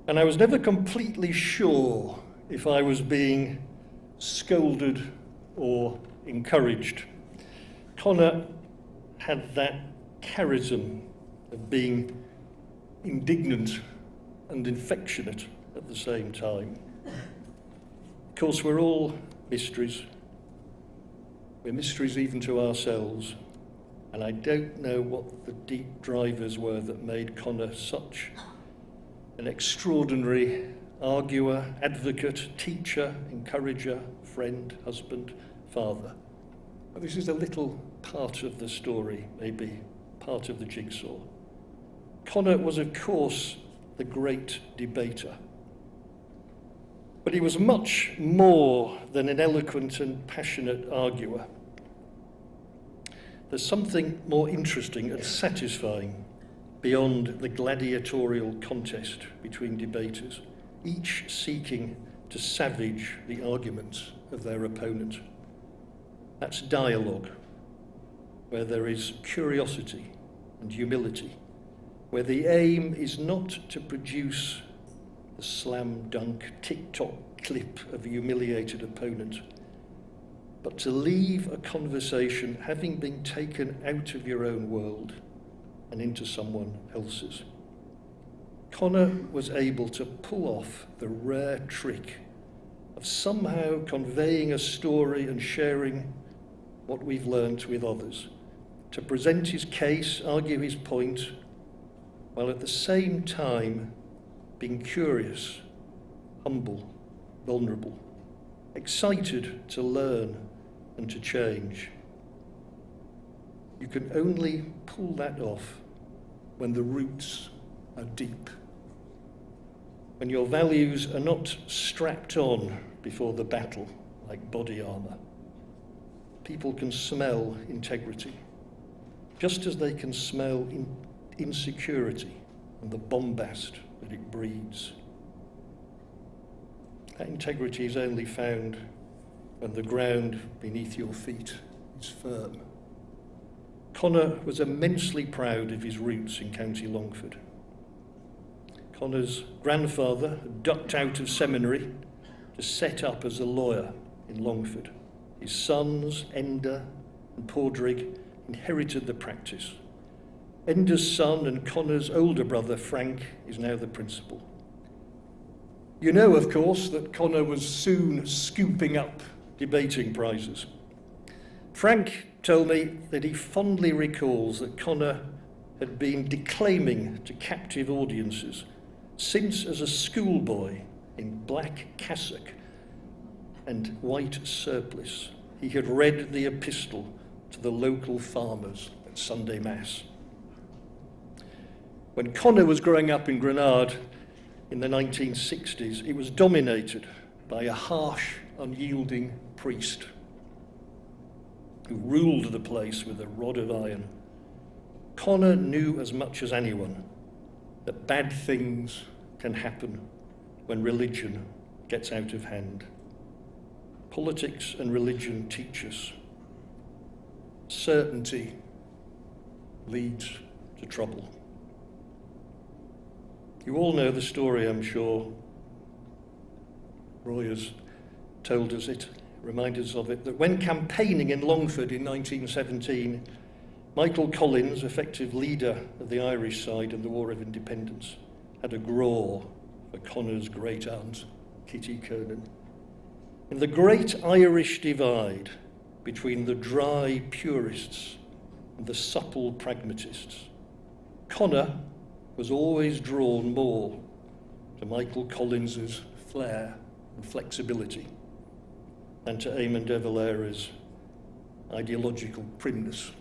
And I was never completely sure if I was being scolded or encouraged. Conor had that charism of being indignant and affectionate at the same time. Of course, we're all mysteries. We're mysteries even to ourselves. And I don't know what the deep drivers were that made Conor such an extraordinary arguer, advocate, teacher, encourager, friend, husband, father. But this is a little part of the story, maybe part of the jigsaw. Conor was, of course, the great debater. But he was much more than an eloquent and passionate arguer. There's something more interesting and satisfying beyond the gladiatorial contest between debaters, each seeking to savage the arguments of their opponent. That's dialogue, where there is curiosity and humility, where the aim is not to produce the slam dunk TikTok clip of a humiliated opponent, but to leave a conversation having been taken out of your own world and into someone else's. Conor was able to pull off the rare trick of somehow conveying a story and sharing what we've learnt with others, to present his case, argue his point, while at the same time being curious, humble, vulnerable, excited to learn and to change. You can only pull that off when the roots are deep, when your values are not strapped on before the battle like body armour. People can smell integrity, just as they can smell insecurity and the bombast that it breeds. That integrity is only found when the ground beneath your feet is firm. Conor was immensely proud of his roots in County Longford. Conor's grandfather ducked out of seminary to set up as a lawyer in Longford. His sons, Enda and Padraig, inherited the practice. Enda's son and Conor's older brother, Frank, is now the principal. You know, of course, that Conor was soon scooping up debating prizes. Frank told me that he fondly recalls that Conor had been declaiming to captive audiences since as a schoolboy in black cassock and white surplice he had read the epistle to the local farmers at Sunday Mass. When Conor was growing up in Grenard in the 1960s, it was dominated by a harsh, unyielding priest who ruled the place with a rod of iron. Conor knew as much as anyone that bad things can happen when religion gets out of hand. Politics and religion teach us. Certainty leads to trouble. You all know the story, I'm sure. Roy has told us it, reminded us of it, that when campaigning in Longford in 1917, Michael Collins, effective leader of the Irish side in the War of Independence, had a graw for Conor's great aunt, Kitty Kernan. In the great Irish divide between the dry purists and the supple pragmatists, Conor was always drawn more to Michael Collins's flair and flexibility than to Eamon de Valera's ideological primness.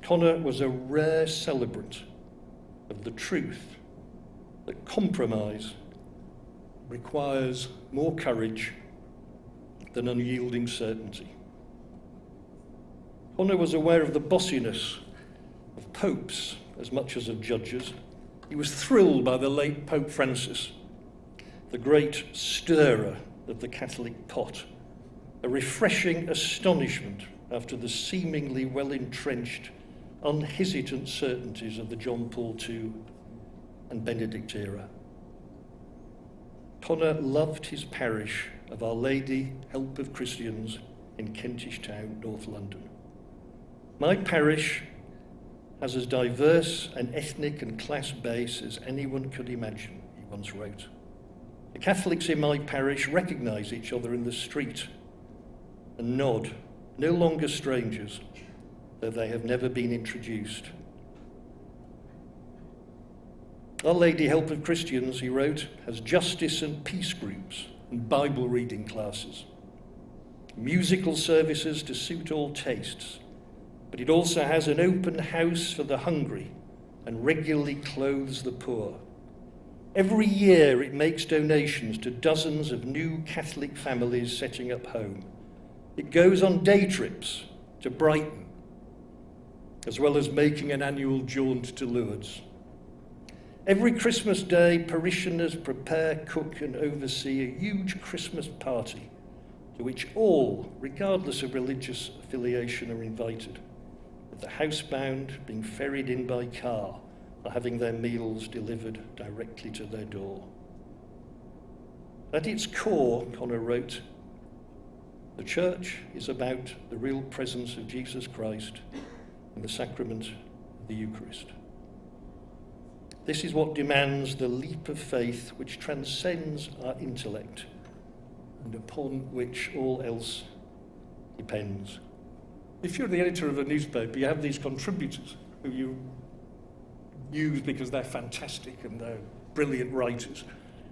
Conor was a rare celebrant of the truth that compromise requires more courage than unyielding certainty. Conor was aware of the bossiness of popes as much as of judges. He was thrilled by the late Pope Francis, the great stirrer of the Catholic pot, a refreshing astonishment after the seemingly well-entrenched, unhesitant certainties of the John Paul II and Benedict era. Conor loved his parish of Our Lady, Help of Christians in Kentish Town, North London. My parish has as diverse an ethnic and class base as anyone could imagine, he once wrote. The Catholics in my parish recognise each other in the street and nod, no longer strangers, though they have never been introduced. Our Lady Help of Christians, he wrote, has justice and peace groups and Bible reading classes, musical services to suit all tastes, but it also has an open house for the hungry and regularly clothes the poor. Every year it makes donations to dozens of new Catholic families setting up home. It goes on day trips to Brighton, as well as making an annual jaunt to Lourdes. Every Christmas Day, parishioners prepare, cook and oversee a huge Christmas party to which all, regardless of religious affiliation, are invited, with the housebound being ferried in by car or having their meals delivered directly to their door. At its core, Conor wrote, the church is about the real presence of Jesus Christ in the sacrament of the Eucharist. This is what demands the leap of faith which transcends our intellect and upon which all else depends. If you're the editor of a newspaper, you have these contributors who you use because they're fantastic and they're brilliant writers.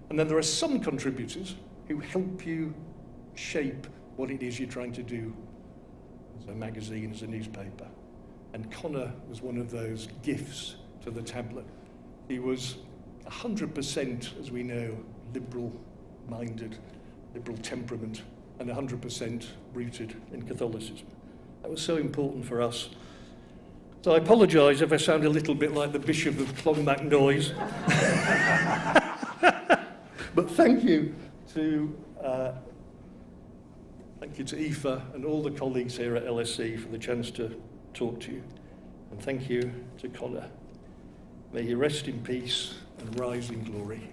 And then there are some contributors who help you shape what it is you're trying to do as a magazine, as a newspaper. And Conor was one of those gifts to the tablet. He was 100%, as we know, liberal-minded, liberal temperament, and 100% rooted in Catholicism. That was so important for us. So I apologise if I sound a little bit like the Bishop of Clonmacnoise. But thank you to Aoife and all the colleagues here at LSE for the chance to talk to you. And thank you to Conor. May he rest in peace and rise in glory.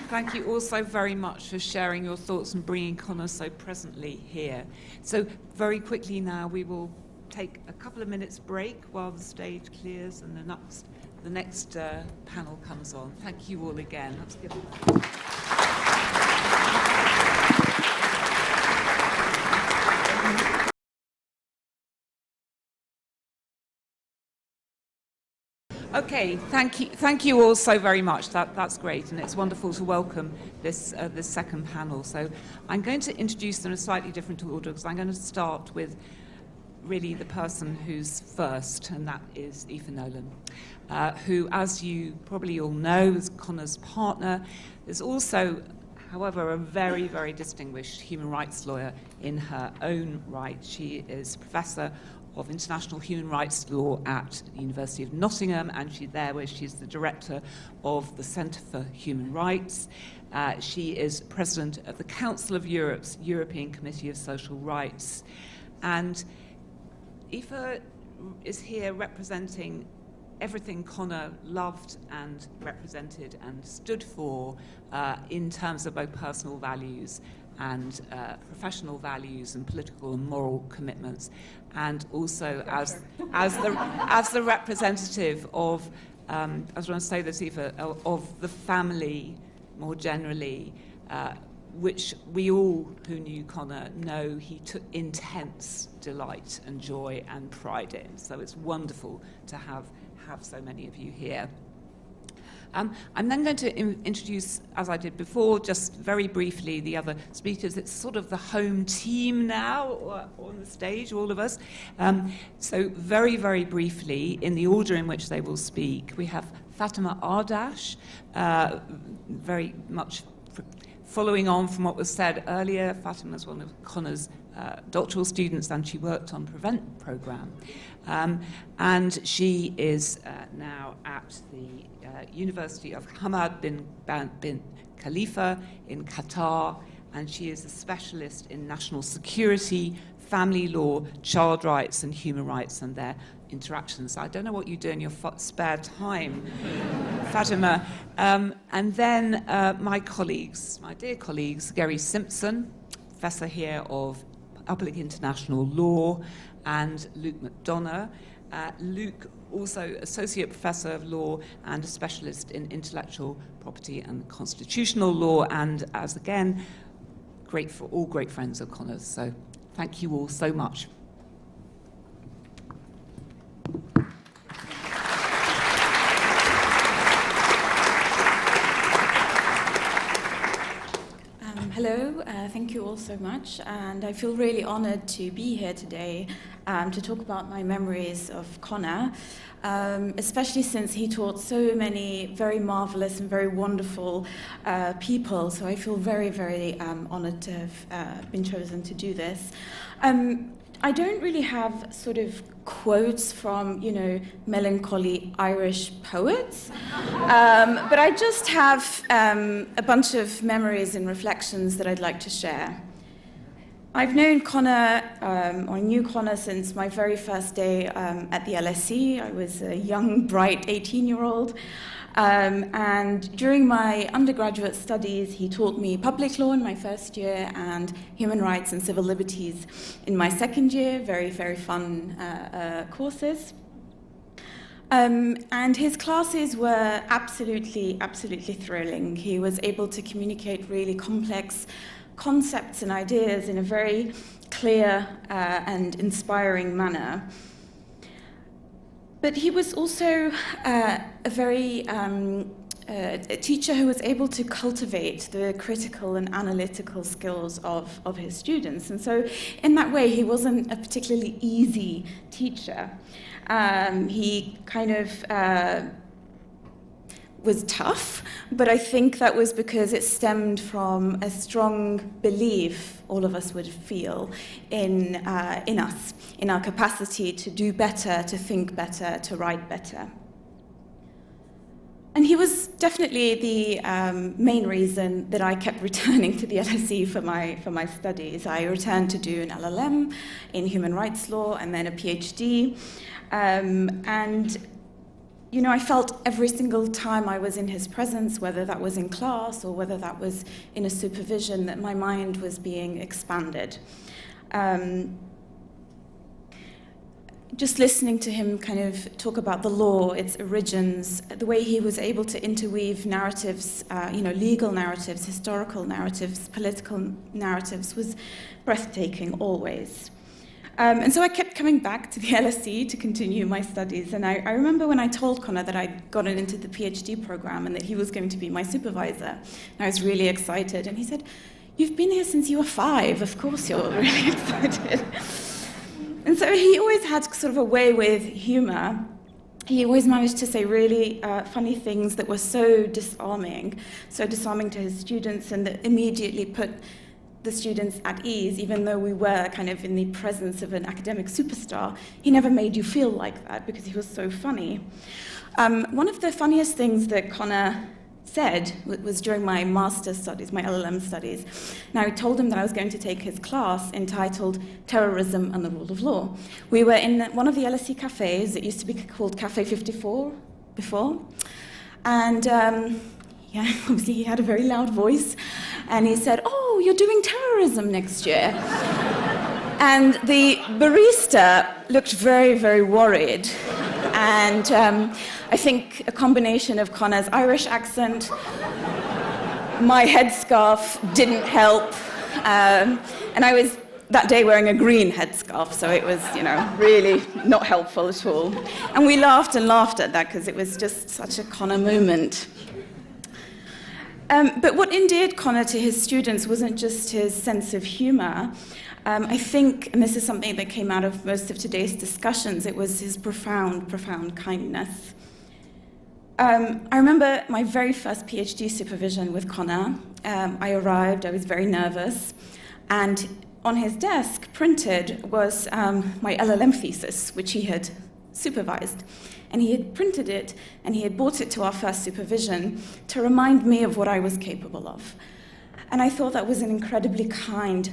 Thank you also very much for sharing your thoughts and bringing Conor so presently here. So very quickly now we will take a couple of minutes break while the stage clears and the next panel comes on. Thank you all again. Let's give it. Okay, thank you all so very much. That's great, and it's wonderful to welcome this second panel. So I'm going to introduce them in a slightly different order because I'm going to start with really the person who's first, and that is Aoife Nolan, who, as you probably all know, is Conor's partner. Is also, however, a very, very distinguished human rights lawyer in her own right. She is Professor of International Human Rights Law at the University of Nottingham, and she's there where she's the director of the Centre for Human Rights. She is president of the Council of Europe's European Committee of Social Rights. And Aoife is here representing everything Conor loved and represented and stood for in terms of both personal values and professional values and political and moral commitments, and also as the representative of, I was going to say this, Aoife, of the family more generally, which we all who knew Conor know he took intense delight and joy and pride in. So it's wonderful to have so many of you here. I'm then going to introduce, as I did before, just very briefly the other speakers. It's sort of the home team now on the stage, all of us. So very, very briefly, in the order in which they will speak, we have Fatima Ahdash, very much following on from what was said earlier. Fatima is one of Conor's doctoral students, and she worked on PREVENT programme. And she is now at the University of Hamad bin Khalifa in Qatar, and she is a specialist in national security, family law, child rights and human rights and their interactions. I don't know what you do in your spare time, Fatima. And then my dear colleagues, Gerry Simpson, Professor here of Public International Law, and Luke McDonagh. Luke, also Associate Professor of Law and a Specialist in Intellectual Property and Constitutional Law, and as again, great friends of Conor's. So thank you all so much. Hello, thank you all so much, and I feel really honoured to be here today to talk about my memories of Conor, especially since he taught so many very marvellous and very wonderful people, so I feel very, very honoured to have been chosen to do this. I don't really have sort of quotes from, melancholy Irish poets, but I just have a bunch of memories and reflections that I'd like to share. I've known Conor, or knew Conor since my very first day at the LSE. I was a young, bright 18-year-old. And during my undergraduate studies, he taught me public law in my first year and human rights and civil liberties in my second year. Very, very fun courses. And his classes were absolutely thrilling. He was able to communicate really complex concepts and ideas in a very clear and inspiring manner. But he was also a teacher who was able to cultivate the critical and analytical skills of his students. And so in that way, he wasn't a particularly easy teacher. He kind of was tough, but I think that was because it stemmed from a strong belief all of us would feel in us, in our capacity to do better, to think better, to write better. And he was definitely the main reason that I kept returning to the LSE for my studies. I returned to do an LLM in human rights law and then a PhD. And you know, I felt every single time I was in his presence, whether that was in class or whether that was in a supervision, that my mind was being expanded. Just listening to him kind of talk about the law, its origins, the way he was able to interweave narratives, legal narratives, historical narratives, political narratives, was breathtaking always. And so I kept coming back to the LSE to continue my studies. And I remember when I told Conor that I'd gotten into the PhD program and that he was going to be my supervisor. And I was really excited. And he said, "You've been here since you were 5. Of course you're really excited." And so he always had sort of a way with humour. He always managed to say really funny things that were so disarming to his students, and that immediately put the students at ease, even though we were kind of in the presence of an academic superstar. He never made you feel like that because he was so funny. One of the funniest things that Conor said was during my master's studies, my LLM studies. Now, I told him that I was going to take his class entitled Terrorism and the Rule of Law. We were in one of the LSE cafes. It used to be called Cafe 54 before. And obviously he had a very loud voice. And he said, "Oh, you're doing terrorism next year." And the barista looked very, very worried. And I think a combination of Conor's Irish accent, my headscarf didn't help. And I was that day wearing a green headscarf, so it was, really not helpful at all. And we laughed and laughed at that because it was just such a Conor moment. But what endeared Conor to his students wasn't just his sense of humour. I think, and this is something that came out of most of today's discussions, it was his profound, profound kindness. I remember my very first PhD supervision with Conor. I arrived, I was very nervous, and on his desk, printed, was my LLM thesis, which he had supervised. And he had printed it, and he had brought it to our first supervision to remind me of what I was capable of. And I thought that was an incredibly kind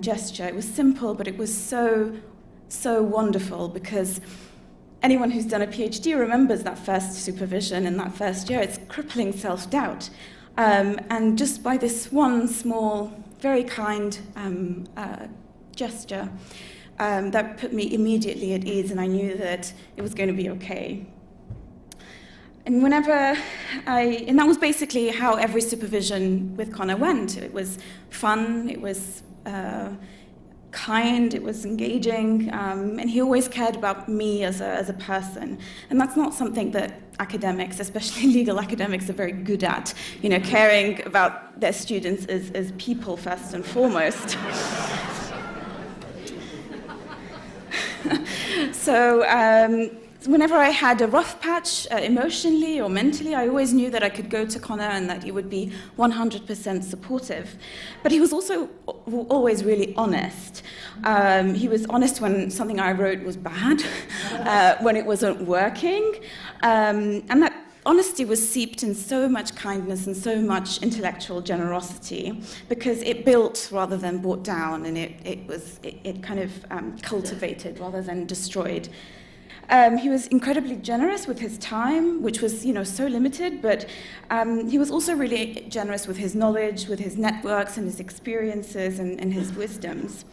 gesture. It was simple, but it was so, so wonderful, because anyone who's done a PhD remembers that first supervision and that first year. It's crippling self-doubt. And just by this one small, very kind gesture, that put me immediately at ease, and I knew that it was going to be okay. And and that was basically how every supervision with Conor went. It was fun, it was kind, it was engaging, and he always cared about me as a person. And that's not something that academics, especially legal academics, are very good at, caring about their students as people first and foremost. So whenever I had a rough patch emotionally or mentally, I always knew that I could go to Conor and that he would be 100% supportive. But he was also always really honest. He was honest when something I wrote was bad, when it wasn't working. And that honesty was seeped in so much kindness and so much intellectual generosity, because it built rather than brought down, and it kind of cultivated rather than destroyed. He was incredibly generous with his time, which was, so limited, but he was also really generous with his knowledge, with his networks and his experiences and his wisdoms.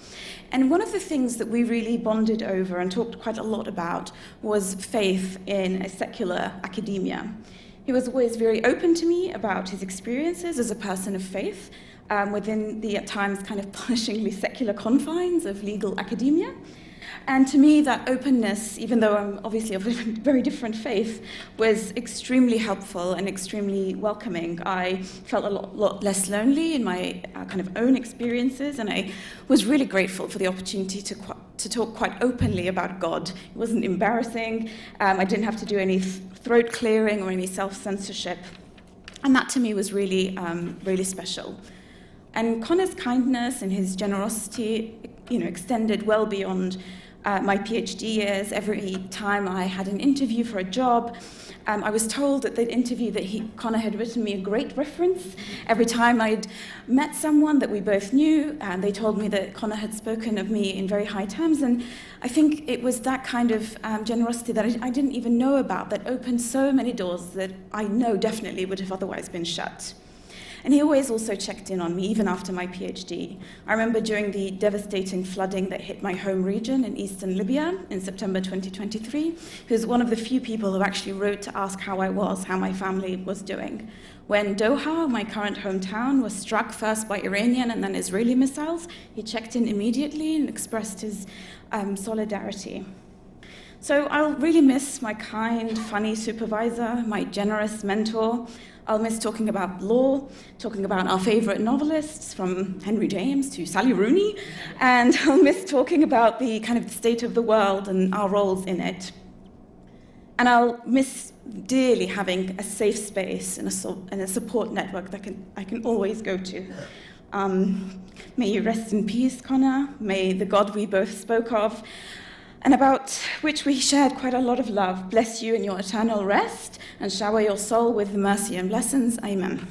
And one of the things that we really bonded over and talked quite a lot about was faith in a secular academia. He was always very open to me about his experiences as a person of faith within the, at times, kind of punishingly secular confines of legal academia. And to me, that openness, even though I'm obviously of a very different faith, was extremely helpful and extremely welcoming. I felt a lot less lonely in my kind of own experiences, and I was really grateful for the opportunity to talk quite openly about God. It wasn't embarrassing. I didn't have to do any throat clearing or any self-censorship. And that to me was really, really special. And Conor's kindness and his generosity, extended well beyond my PhD years. Every time I had an interview for a job, I was told at the interview that Conor had written me a great reference. Every time I'd met someone that we both knew, they told me that Conor had spoken of me in very high terms, and I think it was that kind of generosity that I didn't even know about that opened so many doors that I know definitely would have otherwise been shut. And he always also checked in on me, even after my PhD. I remember during the devastating flooding that hit my home region in eastern Libya in September 2023, he was one of the few people who actually wrote to ask how I was, how my family was doing. When Doha, my current hometown, was struck first by Iranian and then Israeli missiles, he checked in immediately and expressed his solidarity. So I'll really miss my kind, funny supervisor, my generous mentor. I'll miss talking about law, talking about our favourite novelists, from Henry James to Sally Rooney, and I'll miss talking about the kind of state of the world and our roles in it. And I'll miss dearly having a safe space and a support network that I can always go to. May you rest in peace, Conor. May the God we both spoke of, and about which we shared quite a lot of love, bless you in your eternal rest, and shower your soul with mercy and blessings. Amen.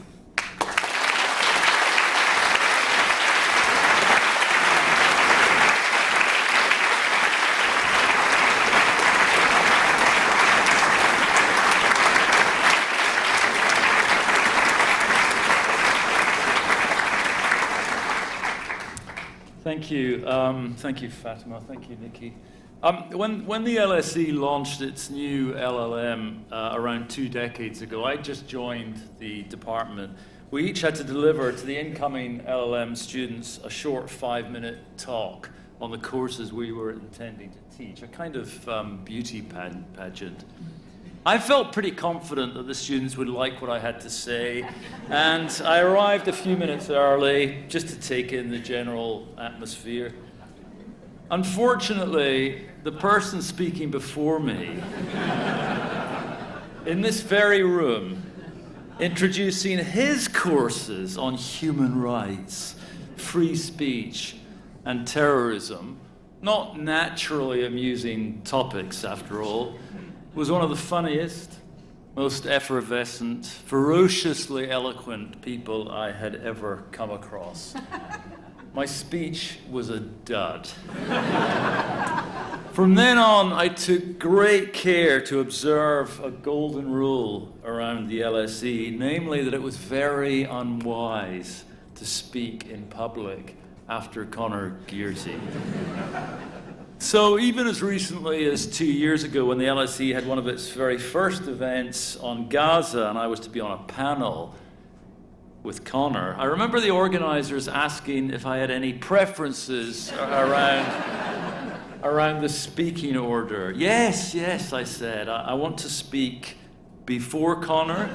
Thank you, Fatima. Thank you, Nikki. When the LSE launched its new LLM around 2 decades ago, I just joined the department. We each had to deliver to the incoming LLM students a short 5-minute talk on the courses we were intending to teach, a kind of beauty pageant. I felt pretty confident that the students would like what I had to say, and I arrived a few minutes early just to take in the general atmosphere. Unfortunately, the person speaking before me, in this very room, introducing his courses on human rights, free speech, and terrorism, not naturally amusing topics after all, was one of the funniest, most effervescent, ferociously eloquent people I had ever come across. My speech was a dud. From then on, I took great care to observe a golden rule around the LSE, namely that it was very unwise to speak in public after Conor Gearty. So even as recently as 2 years ago, when the LSE had one of its very first events on Gaza, and I was to be on a panel with Conor, I remember the organisers asking if I had any preferences around the speaking order. Yes, I said. I want to speak before Conor,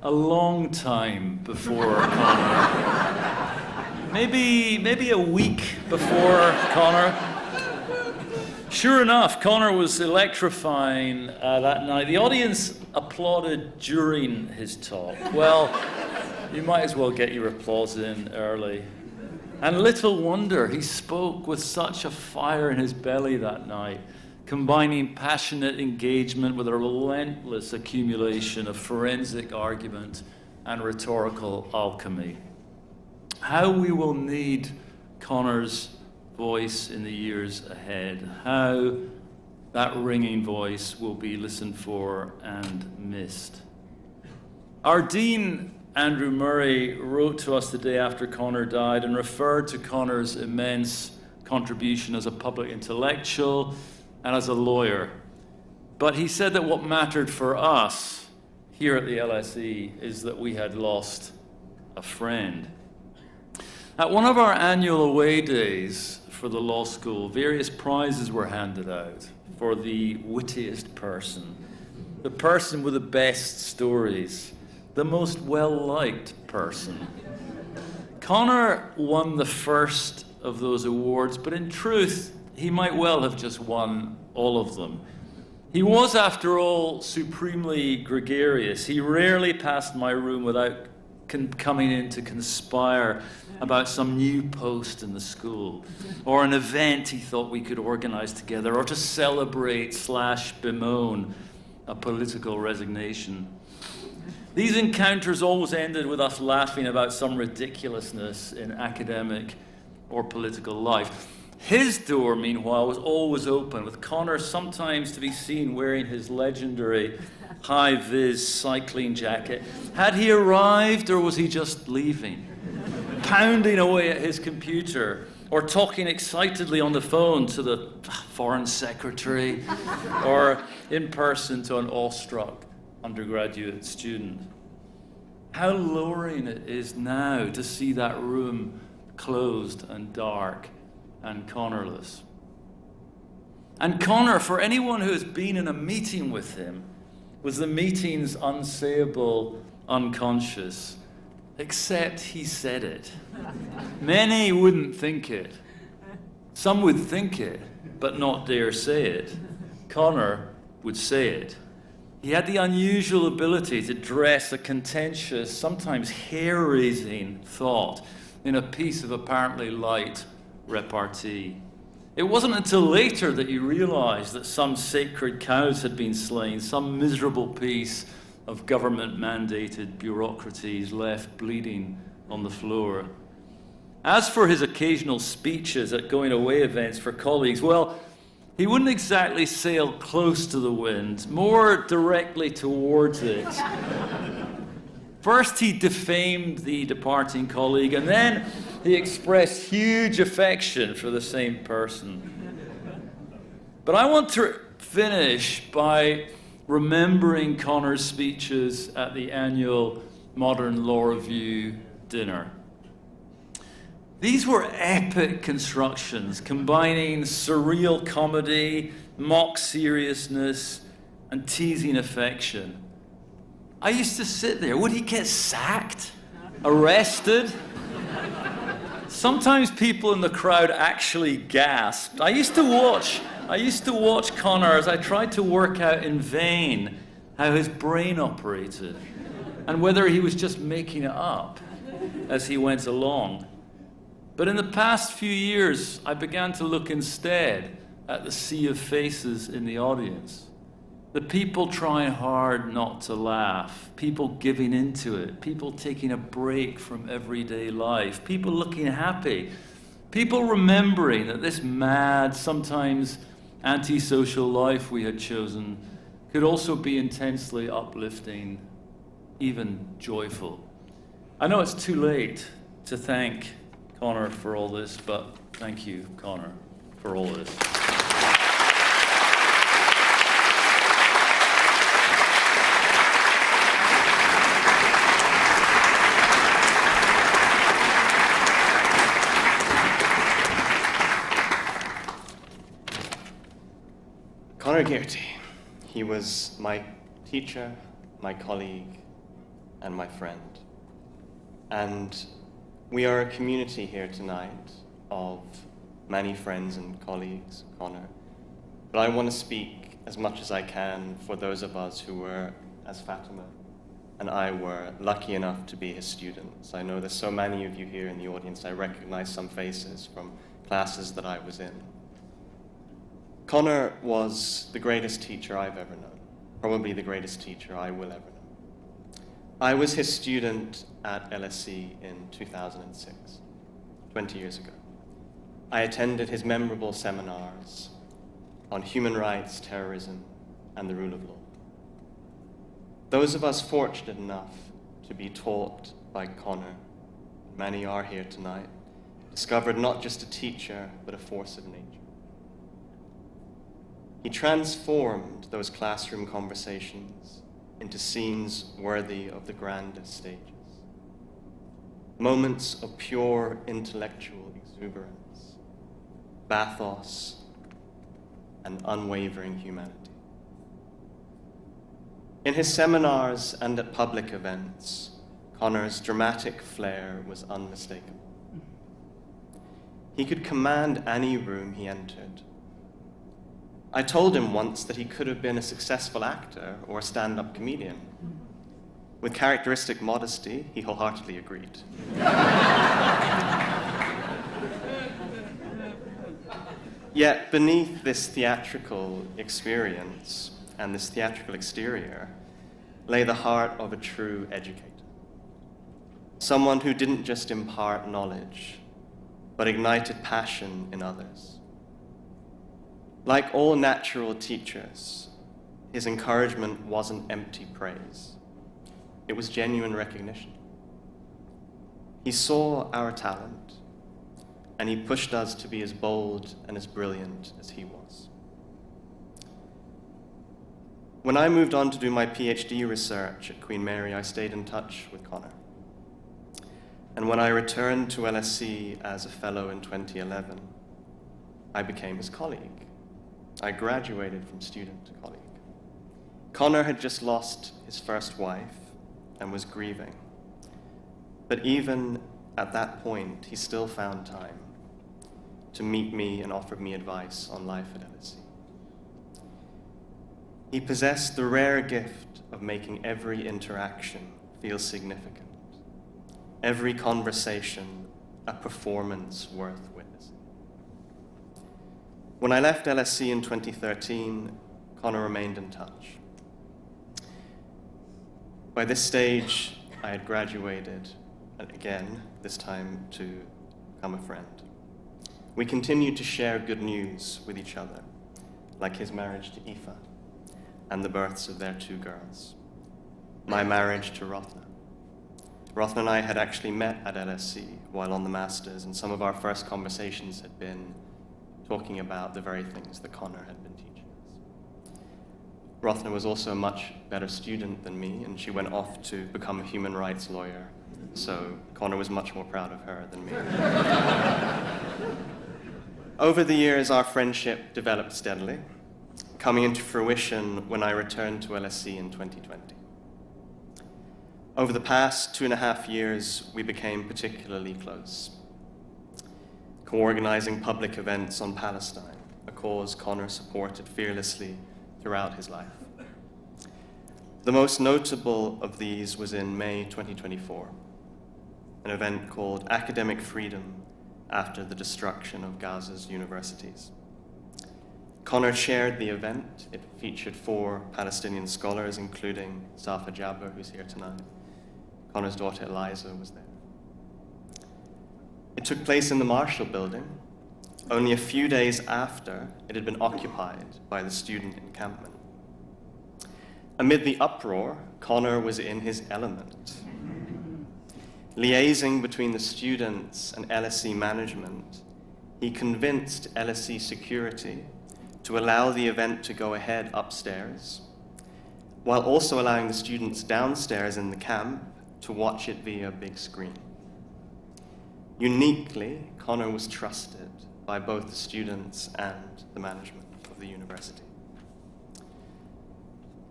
a long time before Conor. Maybe a week before Conor. Sure enough, Conor was electrifying that night. The audience applauded during his talk. Well, you might as well get your applause in early. And little wonder he spoke with such a fire in his belly that night combining passionate engagement with a relentless accumulation of forensic argument and rhetorical alchemy. How we will need Conor's voice in the years ahead, how that ringing voice will be listened for and missed. Our Dean, Andrew Murray, wrote to us the day after Conor died and referred to Conor's immense contribution as a public intellectual and as a lawyer. But he said that what mattered for us here at the LSE is that we had lost a friend. At one of our annual away days for the law school, various prizes were handed out for the wittiest person, the person with the best stories, the most well-liked person. Conor won the first of those awards, but in truth, he might well have just won all of them. He was, after all, supremely gregarious. He rarely passed my room without coming in to conspire about some new post in the school, or an event he thought we could organize together, or to celebrate/bemoan a political resignation. These encounters always ended with us laughing about some ridiculousness in academic or political life. His door, meanwhile, was always open, with Conor sometimes to be seen wearing his legendary high-vis cycling jacket. Had he arrived, or was he just leaving? Pounding away at his computer, or talking excitedly on the phone to the foreign secretary, or in person to an awestruck undergraduate student. How lowering it is now to see that room closed and dark and Conorless. And Conor, for anyone who has been in a meeting with him, was the meeting's unsayable unconscious, except he said it. Many wouldn't think it. Some would think it, but not dare say it. Conor would say it. He had the unusual ability to dress a contentious, sometimes hair-raising thought in a piece of apparently light repartee. It wasn't until later that you realized that some sacred cows had been slain, some miserable piece of government-mandated bureaucracies left bleeding on the floor. As for his occasional speeches at going-away events for colleagues, well, he wouldn't exactly sail close to the wind, more directly towards it. First, he defamed the departing colleague, and then he expressed huge affection for the same person. But I want to finish by remembering Conor's speeches at the annual Modern Law Review dinner. These were epic constructions, combining surreal comedy, mock seriousness, and teasing affection. I used to sit there. Would he get sacked? Arrested? Sometimes people in the crowd actually gasped. I used to watch Conor as I tried to work out in vain how his brain operated and whether he was just making it up as he went along. But in the past few years, I began to look instead at the sea of faces in the audience. The people trying hard not to laugh, people giving into it, people taking a break from everyday life, people looking happy, people remembering that this mad, sometimes antisocial life we had chosen could also be intensely uplifting, even joyful. I know it's too late to thank Conor for all this, but thank you, Conor, for all this. Conor Gearty. He was my teacher, my colleague, and my friend. And we are a community here tonight of many friends and colleagues, Conor. But I want to speak as much as I can for those of us who were, as Fatima and I were, lucky enough to be his students. I know there's so many of you here in the audience. I recognize some faces from classes that I was in. Conor was the greatest teacher I've ever known, probably the greatest teacher I will ever know. I was his student at LSE in 2006, 20 years ago. I attended his memorable seminars on human rights, terrorism, and the rule of law. Those of us fortunate enough to be taught by Conor, many are here tonight, discovered not just a teacher, but a force of nature. He transformed those classroom conversations into scenes worthy of the grandest stages. Moments of pure intellectual exuberance, bathos, and unwavering humanity. In his seminars and at public events, Conor's dramatic flair was unmistakable. He could command any room he entered. I told him once that he could have been a successful actor or a stand-up comedian. With characteristic modesty, he wholeheartedly agreed. Yet beneath this theatrical experience and this theatrical exterior lay the heart of a true educator. Someone who didn't just impart knowledge, but ignited passion in others. Like all natural teachers, his encouragement wasn't empty praise. It was genuine recognition. He saw our talent, and he pushed us to be as bold and as brilliant as he was. When I moved on to do my PhD research at Queen Mary, I stayed in touch with Conor. And when I returned to LSE as a fellow in 2011, I became his colleague. I graduated from student to colleague. Conor had just lost his first wife and was grieving. But even at that point, he still found time to meet me and offer me advice on life at LSE. He possessed the rare gift of making every interaction feel significant, every conversation a performance worth witnessing. When I left LSE in 2013, Conor remained in touch. By this stage, I had graduated, and again, this time to become a friend. We continued to share good news with each other, like his marriage to Aoife and the births of their 2 girls, my marriage to Rothnah. Rothnah and I had actually met at LSE while on the Masters, and some of our first conversations had been talking about the very things that Conor had been teaching us. Rothnah was also a much better student than me, and she went off to become a human rights lawyer, so Conor was much more proud of her than me. Over the years, our friendship developed steadily, coming into fruition when I returned to LSE in 2020. Over the past 2.5 years, we became particularly close, co-organizing public events on Palestine, a cause Conor supported fearlessly throughout his life. The most notable of these was in May 2024, an event called Academic Freedom after the destruction of Gaza's universities. Conor chaired the event. It featured 4 Palestinian scholars, including Safa Jabber, who's here tonight. Conor's daughter Eliza was there. It took place in the Marshall Building, only a few days after it had been occupied by the student encampment. Amid the uproar, Conor was in his element. Liaising between the students and LSE management, he convinced LSE security to allow the event to go ahead upstairs, while also allowing the students downstairs in the camp to watch it via a big screen. Uniquely, Conor was trusted by both the students and the management of the university.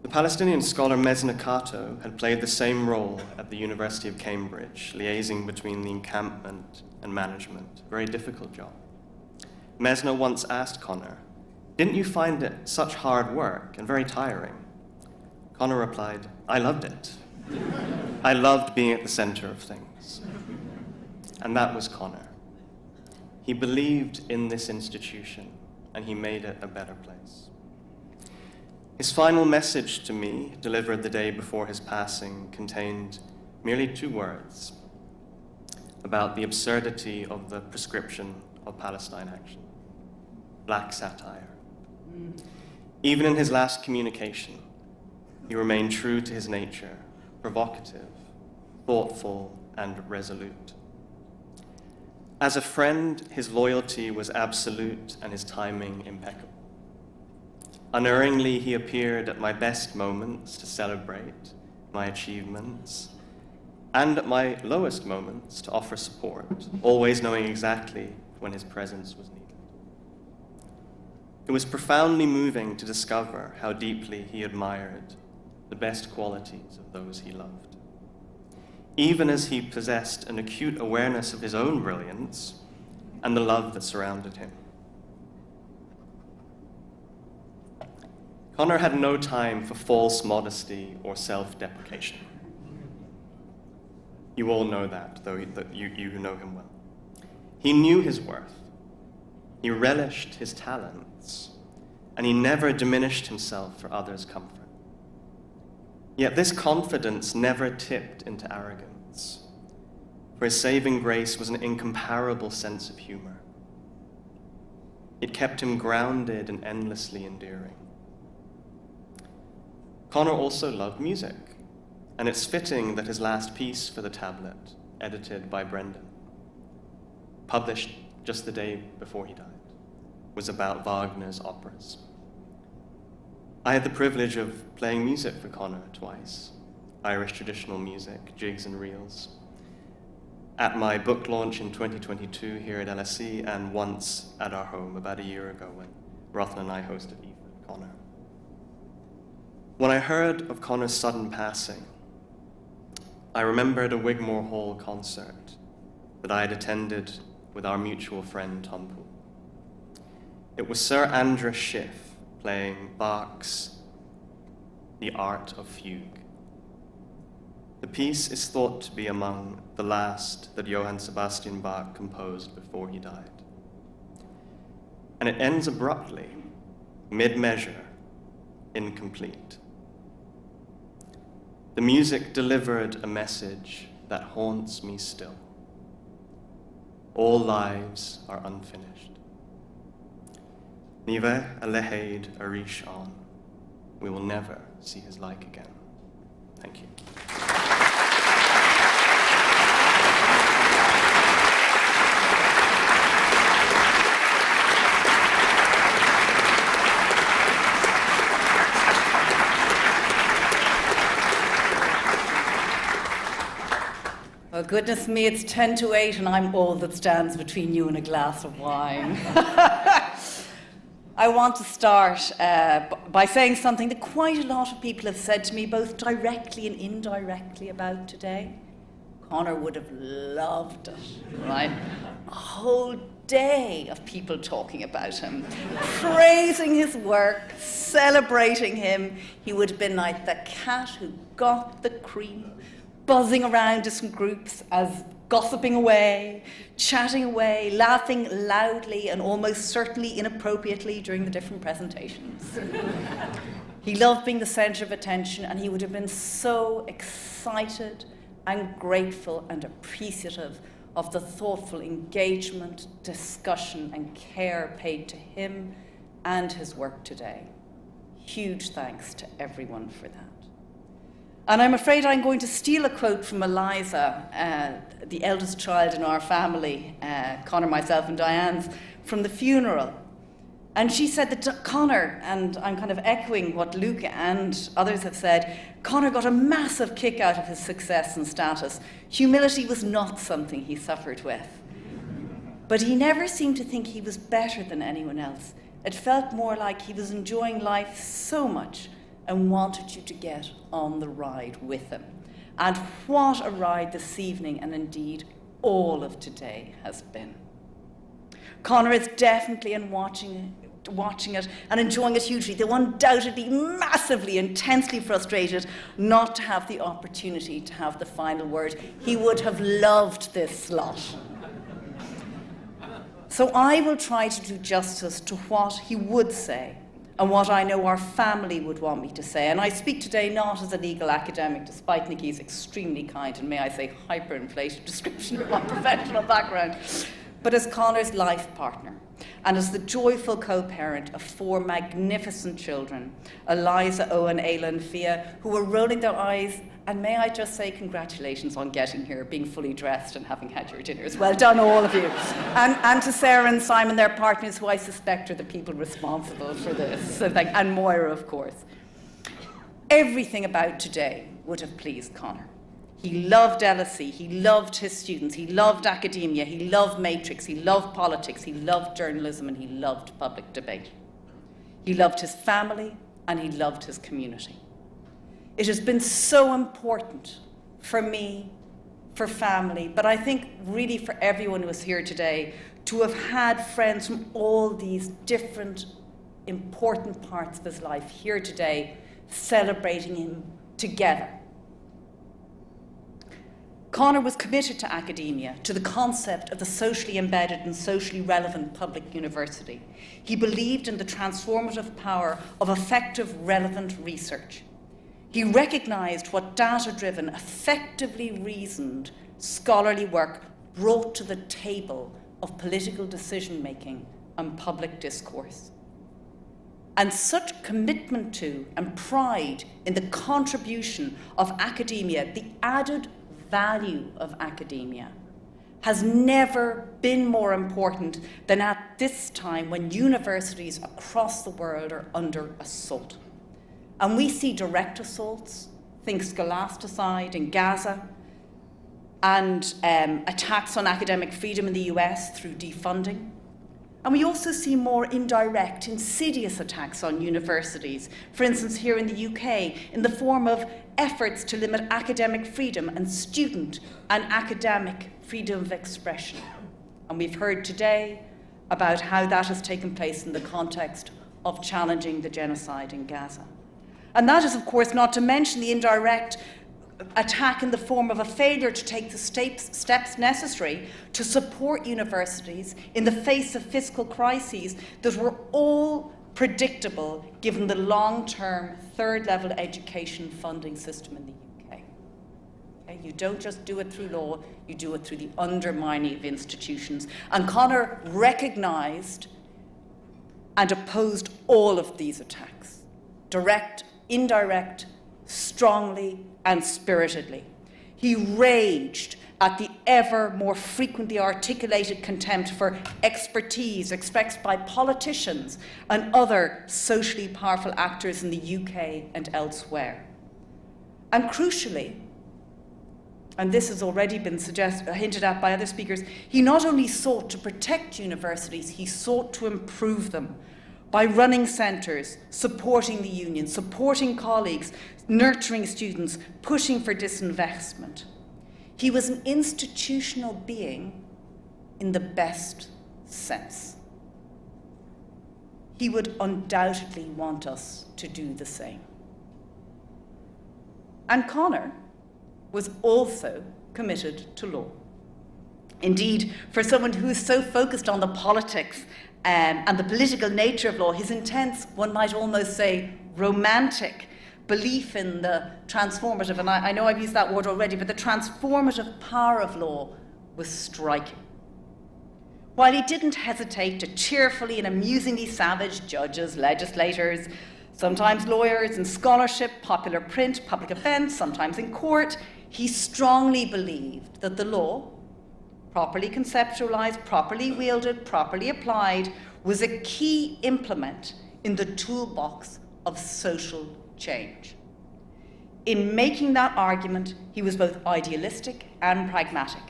The Palestinian scholar Mesna Kato had played the same role at the University of Cambridge, liaising between the encampment and management, a very difficult job. Mesna once asked Conor, "Didn't you find it such hard work and very tiring?" Conor replied, "I loved it. I loved being at the center of things." And that was Conor. He believed in this institution and he made it a better place. His final message to me, delivered the day before his passing, contained merely 2 words about the absurdity of the prescription of Palestine action. Black satire. Even in his last communication, he remained true to his nature, provocative, thoughtful, and resolute. As a friend, his loyalty was absolute and his timing impeccable. Unerringly, he appeared at my best moments to celebrate my achievements, and at my lowest moments to offer support, always knowing exactly when his presence was needed. It was profoundly moving to discover how deeply he admired the best qualities of those he loved. Even as he possessed an acute awareness of his own brilliance and the love that surrounded him. Conor had no time for false modesty or self-deprecation. You all know that, though you know him well. He knew his worth. He relished his talents, and he never diminished himself for others' comfort. Yet this confidence never tipped into arrogance, for his saving grace was an incomparable sense of humor. It kept him grounded and endlessly endearing. Conor also loved music, and it's fitting that his last piece for the tablet, edited by Brendan, published just the day before he died, was about Wagner's operas. I had the privilege of playing music for Conor twice, Irish traditional music, jigs and reels, at my book launch in 2022 here at LSE, and once at our home about a year ago when Rothan and I hosted Aoife and Conor. When I heard of Conor's sudden passing, I remembered a Wigmore Hall concert that I had attended with our mutual friend Tom Poole. It was Sir Andras Schiff playing Bach's The Art of Fugue. The piece is thought to be among the last that Johann Sebastian Bach composed before he died. And it ends abruptly, mid-measure, incomplete. The music delivered a message that haunts me still. All lives are unfinished. Nive alehaid arish on. We will never see his like again. Thank you. Well, goodness me, it's 10 to 8 and I'm all that stands between you and a glass of wine. I want to start by saying something that quite a lot of people have said to me, both directly and indirectly about today. Conor would have loved it, right? A whole day of people talking about him, praising his work, celebrating him. He would have been like the cat who got the cream, buzzing around different groups as gossiping away, chatting away, laughing loudly and almost certainly inappropriately during the different presentations. He loved being the centre of attention, and he would have been so excited and grateful and appreciative of the thoughtful engagement, discussion and care paid to him and his work today. Huge thanks to everyone for that. And I'm afraid I'm going to steal a quote from Eliza, the eldest child in our family, Conor, myself and Diane's, from the funeral. And she said that Conor, and I'm kind of echoing what Luke and others have said, Conor got a massive kick out of his success and status. Humility was not something he suffered with. But he never seemed to think he was better than anyone else. It felt more like he was enjoying life so much and wanted you to get on the ride with him. And what a ride this evening, and indeed all of today, has been. Conor is definitely watching it and enjoying it hugely, though undoubtedly massively, intensely frustrated not to have the opportunity to have the final word. He would have loved this slot. So I will try to do justice to what he would say and what I know our family would want me to say. And I speak today not as a legal academic, despite Nicky's extremely kind and, may I say, hyperinflated description of my professional background, but as Conor's life partner and as the joyful co-parent of 4 magnificent children, Eliza, Owen, Ayla and Fia, who were rolling their eyes. And may I just say congratulations on getting here, being fully dressed and having had your dinners. Well done, all of you. And to Sarah and Simon, their partners, who I suspect are the people responsible for this. So and Moira, of course. Everything about today would have pleased Conor. He loved LSE, he loved his students, he loved academia, he loved Matrix, he loved politics, he loved journalism, and he loved public debate. He loved his family, and he loved his community. It has been so important for me, for family, but I think really for everyone who is here today, to have had friends from all these different important parts of his life here today, celebrating him together. Conor was committed to academia, to the concept of the socially embedded and socially relevant public university. He believed in the transformative power of effective, relevant research. He recognised what data-driven, effectively reasoned, scholarly work brought to the table of political decision-making and public discourse. And such commitment to and pride in the contribution of academia, the added value of academia, has never been more important than at this time when universities across the world are under assault. And we see direct assaults, think scholasticide in Gaza, and attacks on academic freedom in the US through defunding. And we also see more indirect, insidious attacks on universities, for instance here in the UK, in the form of efforts to limit academic freedom and student and academic freedom of expression. And we've heard today about how that has taken place in the context of challenging the genocide in Gaza. And that is, of course, not to mention the indirect attack in the form of a failure to take the steps necessary to support universities in the face of fiscal crises that were all predictable given the long-term third-level education funding system in the UK. Okay? You don't just do it through law, you do it through the undermining of institutions. And Conor recognised and opposed all of these attacks, direct, indirect, strongly and spiritedly. He raged at the ever more frequently articulated contempt for expertise expressed by politicians and other socially powerful actors in the UK and elsewhere. And crucially, and this has already been hinted at by other speakers, he not only sought to protect universities, he sought to improve them by running centres, supporting the union, supporting colleagues, nurturing students, pushing for disinvestment. He was an institutional being in the best sense. He would undoubtedly want us to do the same. And Conor was also committed to law. Indeed, for someone who is so focused on the politics and the political nature of law, his intense, one might almost say, romantic belief in the transformative, and I know I've used that word already, but the transformative power of law was striking. While he didn't hesitate to cheerfully and amusingly savage judges, legislators, sometimes lawyers in scholarship, popular print, public events, sometimes in court, he strongly believed that the law, properly conceptualized, properly wielded, properly applied, was a key implement in the toolbox of social change. In making that argument, he was both idealistic and pragmatic,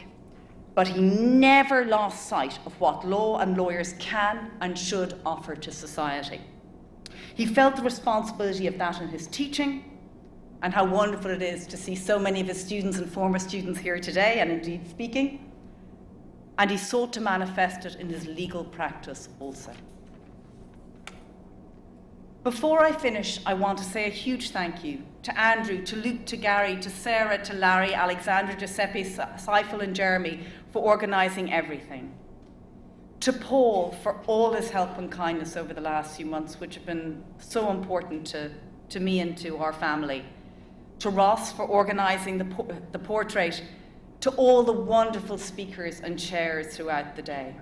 but he never lost sight of what law and lawyers can and should offer to society. He felt the responsibility of that in his teaching, and how wonderful it is to see so many of his students and former students here today, and indeed speaking. And he sought to manifest it in his legal practice also. Before I finish, I want to say a huge thank you to Andrew, to Luke, to Gary, to Sarah, to Larry, Alexandra, Giuseppe, Seifel and Jeremy for organising everything. To Paul for all his help and kindness over the last few months, which have been so important to me and to our family. To Ross for organising the portrait. To all the wonderful speakers and chairs throughout the day.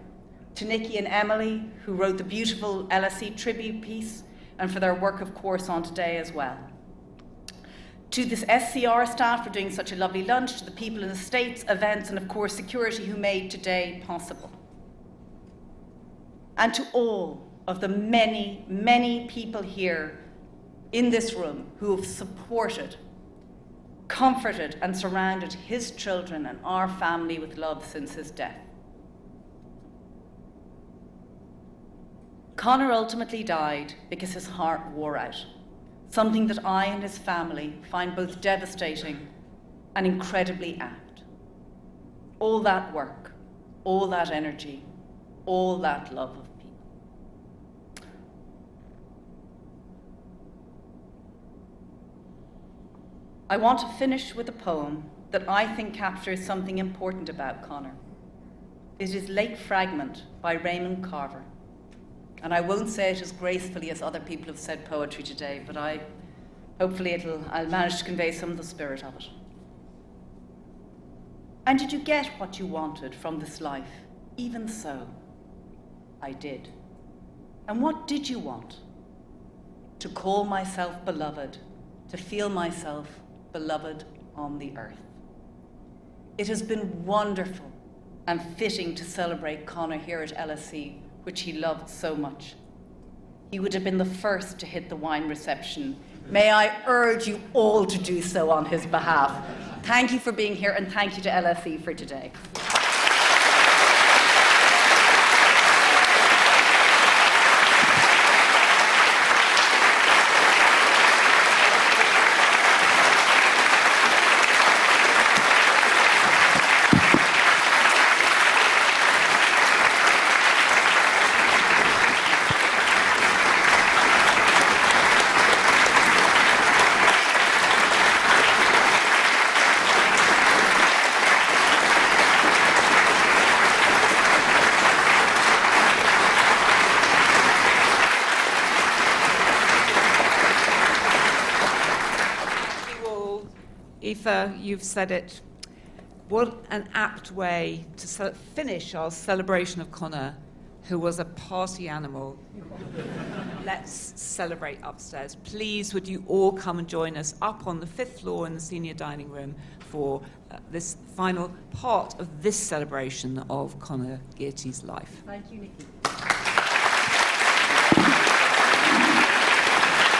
To Nikki and Emily, who wrote the beautiful LSE tribute piece, and for their work, of course, on today as well. To this SCR staff for doing such a lovely lunch, to the people in the States, events, and of course security who made today possible. And to all of the many, many people here in this room who have supported, comforted, and surrounded his children and our family with love since his death. Conor ultimately died because his heart wore out, something that I and his family find both devastating and incredibly apt. All that work, all that energy, all that love of people. I want to finish with a poem that I think captures something important about Conor. It is Lake Fragment by Raymond Carver. And I won't say it as gracefully as other people have said poetry today, but hopefully I'll manage to convey some of the spirit of it. And did you get what you wanted from this life? Even so, I did. And what did you want? To call myself beloved, to feel myself beloved on the earth. It has been wonderful and fitting to celebrate Conor here at LSE, which he loved so much. He would have been the first to hit the wine reception. May I urge you all to do so on his behalf. Thank you for being here, and thank you to LSE for today. Aoife, you've said it. What an apt way to finish our celebration of Conor, who was a party animal. Let's celebrate upstairs. Please, would you all come and join us up on the 5th floor in the senior dining room for this final part of this celebration of Conor Gearty's life. Thank you, Nikki.